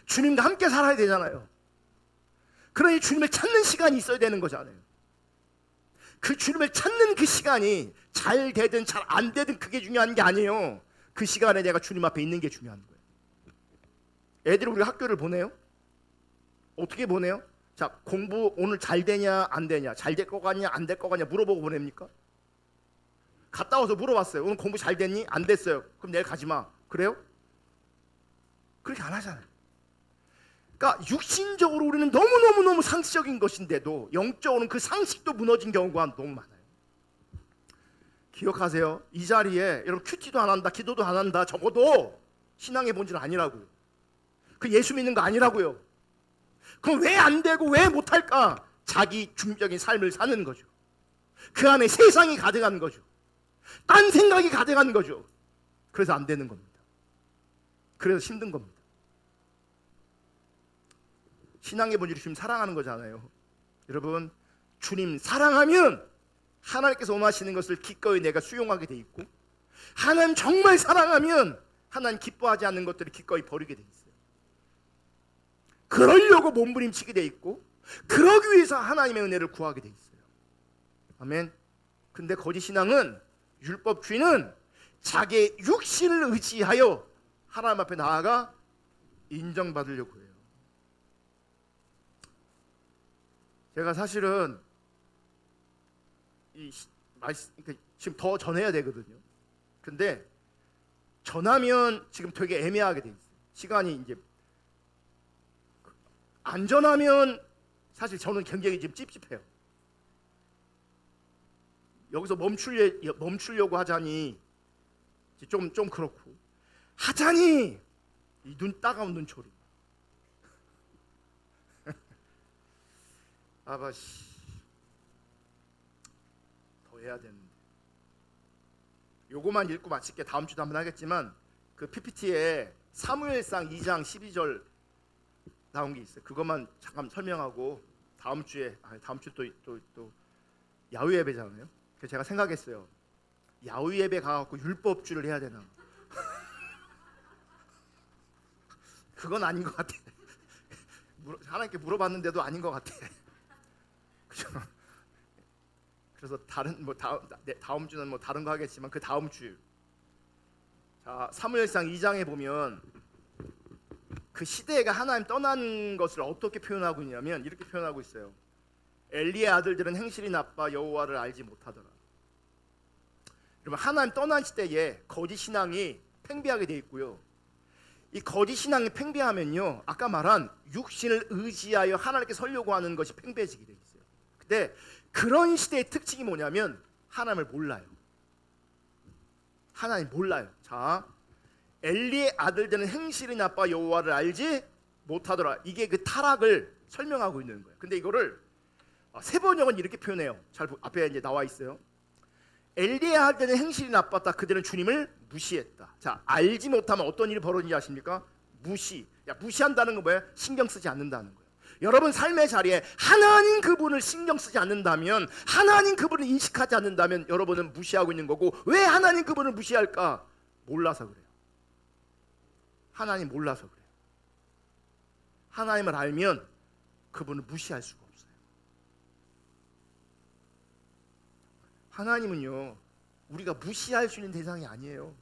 주님과 함께 살아야 되잖아요. 그러니 주님을 찾는 시간이 있어야 되는 거잖아요. 그 주님을 찾는 그 시간이 잘 되든 잘 안 되든 그게 중요한 게 아니에요. 그 시간에 내가 주님 앞에 있는 게 중요한 거예요. 애들이 우리 학교를 보내요? 어떻게 보내요? 자, 공부 오늘 잘 되냐 안 되냐, 잘 될 거 같냐 안 될 거 같냐 물어보고 보냅니까? 갔다 와서 물어봤어요. 오늘 공부 잘 됐니? 안 됐어요. 그럼 내일 가지 마. 그래요? 그렇게 안 하잖아요. 그러니까 육신적으로 우리는 너무 상식적인 것인데도 영적으로는 그 상식도 무너진 경우가 너무 많아요. 기억하세요. 이 자리에 여러분 큐티도 안 한다, 기도도 안 한다, 적어도 신앙의 본질은 아니라고요. 그 예수 믿는 거 아니라고요. 그럼 왜 안 되고 왜 못할까? 자기 중적인 삶을 사는 거죠. 그 안에 세상이 가득한 거죠. 딴 생각이 가득한 거죠. 그래서 안 되는 겁니다. 그래서 힘든 겁니다. 신앙의 본질이 주님 사랑하는 거잖아요. 여러분, 주님 사랑하면 하나님께서 원하시는 것을 기꺼이 내가 수용하게 돼 있고, 하나님 정말 사랑하면 하나님 기뻐하지 않는 것들을 기꺼이 버리게 돼 있어요. 그러려고 몸부림치게 돼 있고, 그러기 위해서 하나님의 은혜를 구하게 돼 있어요. 아멘. 근데 거짓 신앙은, 율법주의는 자기의 육신을 의지하여 하나님 앞에 나아가 인정받으려고 해요. 제가 사실은 지금 더 전해야 되거든요. 근데 전하면 지금 되게 애매하게 돼 있어요. 시간이 이제 안 전하면 사실 저는 굉장히 지금 찝찝해요. 여기서 멈추려고 하자니 좀 그렇고, 하자니 이 따가운 눈초리. 아바씨, 더 해야 되는데. 요거만 읽고 마칠게. 다음 주도 한번 하겠지만 그 PPT에 사무엘상 2장 12절 나온 게 있어요. 그것만 잠깐 설명하고 다음 주에 또 야후 예배잖아요. 그래서 제가 생각했어요. 야후 예배 가갖고 율법주를 해야 되나? 그건 아닌 것 같아. 하나님께 물어봤는데도 아닌 것 같아. 그죠? 그래서 다음 주는 뭐 다른 거 하겠지만 그 다음 주, 자, 사무엘상 2장에 보면 그 시대가 하나님 떠난 것을 어떻게 표현하고 있냐면 이렇게 표현하고 있어요. 엘리의 아들들은 행실이 나빠 여호와를 알지 못하더라. 여러분, 하나님 떠난 시대에 거짓 신앙이 팽배하게 돼 있고요. 이 거짓 신앙이 팽배하면요, 아까 말한 육신을 의지하여 하나님께 서려고 하는 것이 팽배해지게 돼 있어요. 근데 그런 시대의 특징이 뭐냐면 하나님을 몰라요. 하나님 몰라요. 자, 엘리의 아들들은 행실이 나빠 여호와를 알지 못하더라. 이게 그 타락을 설명하고 있는 거예요. 근데 이거를 세번역은 이렇게 표현해요. 잘 앞에 이제 나와 있어요. 엘리의 아들들은 행실이 나빴다. 그들은 주님을 무시했다. 자, 알지 못하면 어떤 일이 벌어지는지 아십니까? 무시한다는 건 뭐예요? 신경 쓰지 않는다는 거예요. 여러분 삶의 자리에 하나님 그분을 신경 쓰지 않는다면, 하나님 그분을 인식하지 않는다면 여러분은 무시하고 있는 거고, 왜 하나님 그분을 무시할까? 몰라서 그래요. 하나님 몰라서 그래요. 하나님을 알면 그분을 무시할 수가 없어요. 하나님은요, 우리가 무시할 수 있는 대상이 아니에요.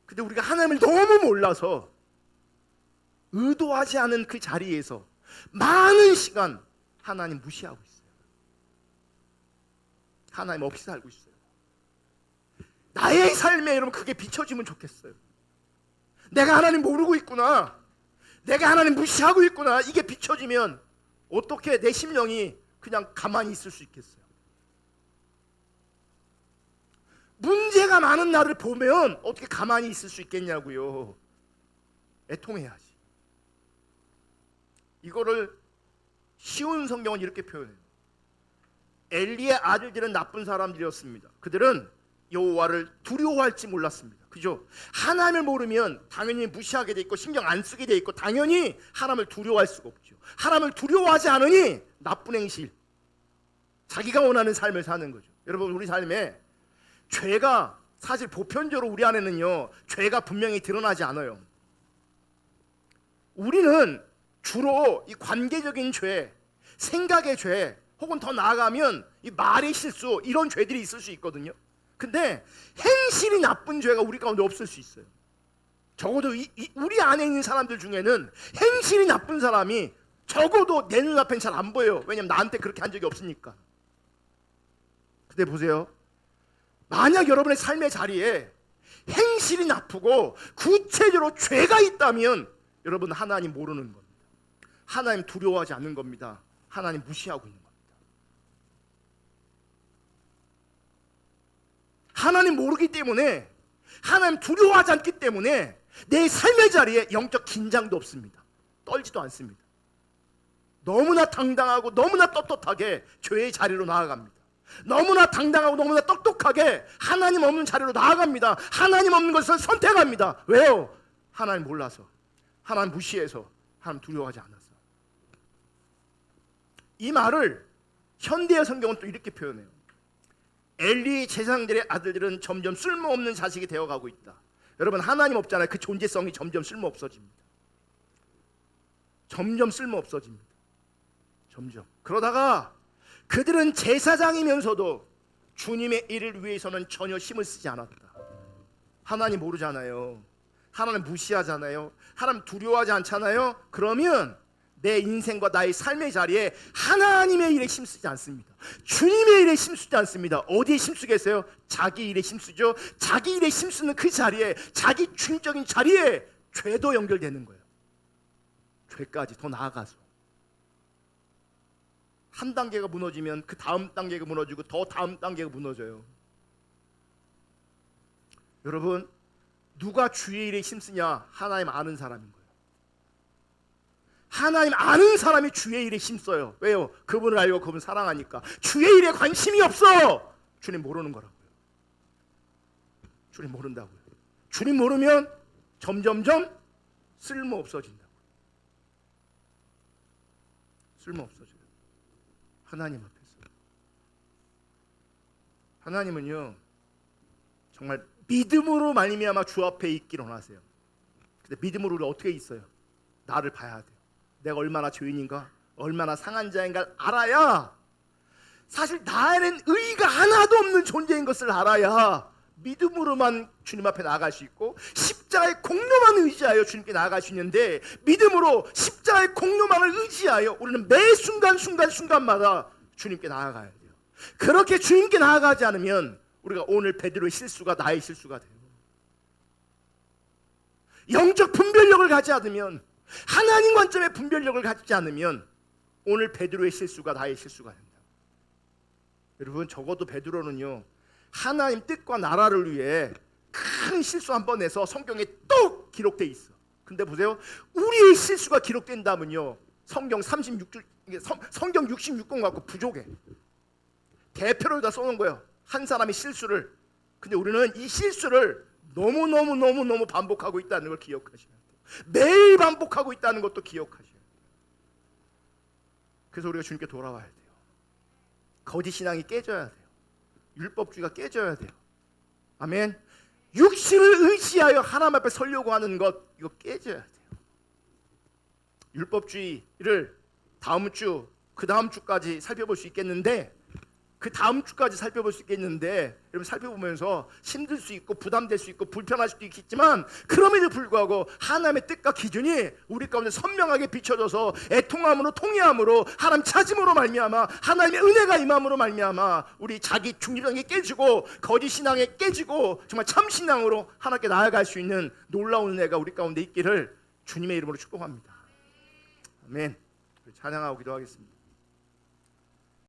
근데 우리가 하나님을 너무 몰라서 의도하지 않은 그 자리에서 많은 시간 하나님 무시하고 있어요. 하나님 없이 살고 있어요. 나의 삶에 여러분 그게 비춰지면 좋겠어요. 내가 하나님 모르고 있구나, 내가 하나님 무시하고 있구나, 이게 비춰지면 어떻게 내 심령이 그냥 가만히 있을 수 있겠어요? 문제가 많은 나를 보면 어떻게 가만히 있을 수 있겠냐고요. 애통해야지. 이거를 쉬운 성경은 이렇게 표현해요. 엘리의 아들들은 나쁜 사람들이었습니다. 그들은 여호와를 두려워할지 몰랐습니다. 그죠? 하나님을 모르면 당연히 무시하게 돼 있고 신경 안 쓰게 돼 있고 당연히 하나님을 두려워할 수가 없죠. 하나님을 두려워하지 않으니 나쁜 행실, 자기가 원하는 삶을 사는 거죠. 여러분, 우리 삶에 죄가 사실 보편적으로 우리 안에는요, 죄가 분명히 드러나지 않아요. 우리는 주로 이 관계적인 죄, 생각의 죄, 혹은 더 나아가면 이 말의 실수, 이런 죄들이 있을 수 있거든요. 근데 행실이 나쁜 죄가 우리 가운데 없을 수 있어요. 적어도 우리 안에 있는 사람들 중에는 행실이 나쁜 사람이 적어도 내 눈앞엔 잘 안 보여요. 왜냐면 나한테 그렇게 한 적이 없으니까. 근데 보세요, 만약 여러분의 삶의 자리에 행실이 나쁘고 구체적으로 죄가 있다면 여러분 하나님 모르는 겁니다. 하나님 두려워하지 않는 겁니다. 하나님 무시하고 있는 겁니다. 하나님 모르기 때문에, 하나님 두려워하지 않기 때문에 내 삶의 자리에 영적 긴장도 없습니다. 떨지도 않습니다. 너무나 당당하고 너무나 떳떳하게 죄의 자리로 나아갑니다. 너무나 당당하고 너무나 똑똑하게 하나님 없는 자리로 나아갑니다. 하나님 없는 것을 선택합니다. 왜요? 하나님 몰라서, 하나님 무시해서, 하나님 두려워하지 않아서. 이 말을 현대의 성경은 또 이렇게 표현해요. 엘리 제사장들의 아들들은 점점 쓸모없는 자식이 되어가고 있다. 여러분, 하나님 없잖아요. 그 존재성이 점점 쓸모없어집니다. 점점 쓸모없어집니다. 점점. 그러다가 그들은 제사장이면서도 주님의 일을 위해서는 전혀 힘을 쓰지 않았다. 하나님 모르잖아요. 하나님 무시하잖아요. 하나님 두려워하지 않잖아요. 그러면 내 인생과 나의 삶의 자리에 하나님의 일에 힘쓰지 않습니다. 주님의 일에 힘쓰지 않습니다. 어디에 힘쓰겠어요? 자기 일에 힘쓰죠. 자기 일에 힘쓰는 그 자리에, 자기 주인적인 자리에 죄도 연결되는 거예요. 죄까지 더 나아가서 한 단계가 무너지면 그 다음 단계가 무너지고 더 다음 단계가 무너져요. 여러분, 누가 주의 일에 힘쓰냐? 하나님 아는 사람인 거예요. 하나님 아는 사람이 주의 일에 힘써요. 왜요? 그분을 알고 그분을 사랑하니까. 주의 일에 관심이 없어. 주님 모르는 거라고요. 주님 모른다고요. 주님 모르면 점점점 쓸모없어진다고요. 쓸모없어져요. 하나님 앞에서. 하나님은요, 정말 믿음으로 말미암아 주 앞에 있기를 원하세요. 근데 믿음으로 우리 어떻게 있어요? 나를 봐야 돼요. 내가 얼마나 죄인인가, 얼마나 상한 자인가를 알아야, 사실 나에는 의의가 하나도 없는 존재인 것을 알아야 믿음으로만 주님 앞에 나아갈 수 있고, 십자가의 공로만 의지하여 주님께 나아갈 수 있는데, 믿음으로 십자가의 공로만을 의지하여 우리는 매 순간마다 주님께 나아가야 돼요. 그렇게 주님께 나아가지 않으면 우리가 오늘 베드로의 실수가 나의 실수가 돼요. 영적 분별력을 가지지 않으면, 하나님 관점의 분별력을 가지지 않으면 오늘 베드로의 실수가 나의 실수가 된다. 여러분, 적어도 베드로는요, 하나님 뜻과 나라를 위해 큰 실수 한 번 해서 성경에 또 기록돼 있어. 근데 보세요, 우리의 실수가 기록된다면요, 성경 66권 갖고 부족해. 대표로 다 써놓은 거예요, 한 사람의 실수를. 근데 우리는 이 실수를 너무 반복하고 있다는 걸 기억하셔야 돼요. 매일 반복하고 있다는 것도 기억하셔요. 그래서 우리가 주님께 돌아와야 돼요. 거짓 신앙이 깨져야 돼요. 율법주의가 깨져야 돼요. 아멘. 육신을 의지하여 하나님 앞에 서려고 하는 것, 이거 깨져야 돼요. 율법주의를 다음 주, 그 다음 주까지 살펴볼 수 있겠는데, 여러분 살펴보면서 힘들 수 있고 부담될 수 있고 불편할 수도 있겠지만, 그럼에도 불구하고 하나님의 뜻과 기준이 우리 가운데 선명하게 비춰져서 애통함으로, 통회함으로, 하나님 찾음으로 말미암아, 하나님의 은혜가 임함으로 말미암아 우리 자기 중립성이 깨지고 거짓 신앙에 깨지고 정말 참 신앙으로 하나님께 나아갈 수 있는 놀라운 은혜가 우리 가운데 있기를 주님의 이름으로 축복합니다. 아멘. 찬양하고 기도하겠습니다.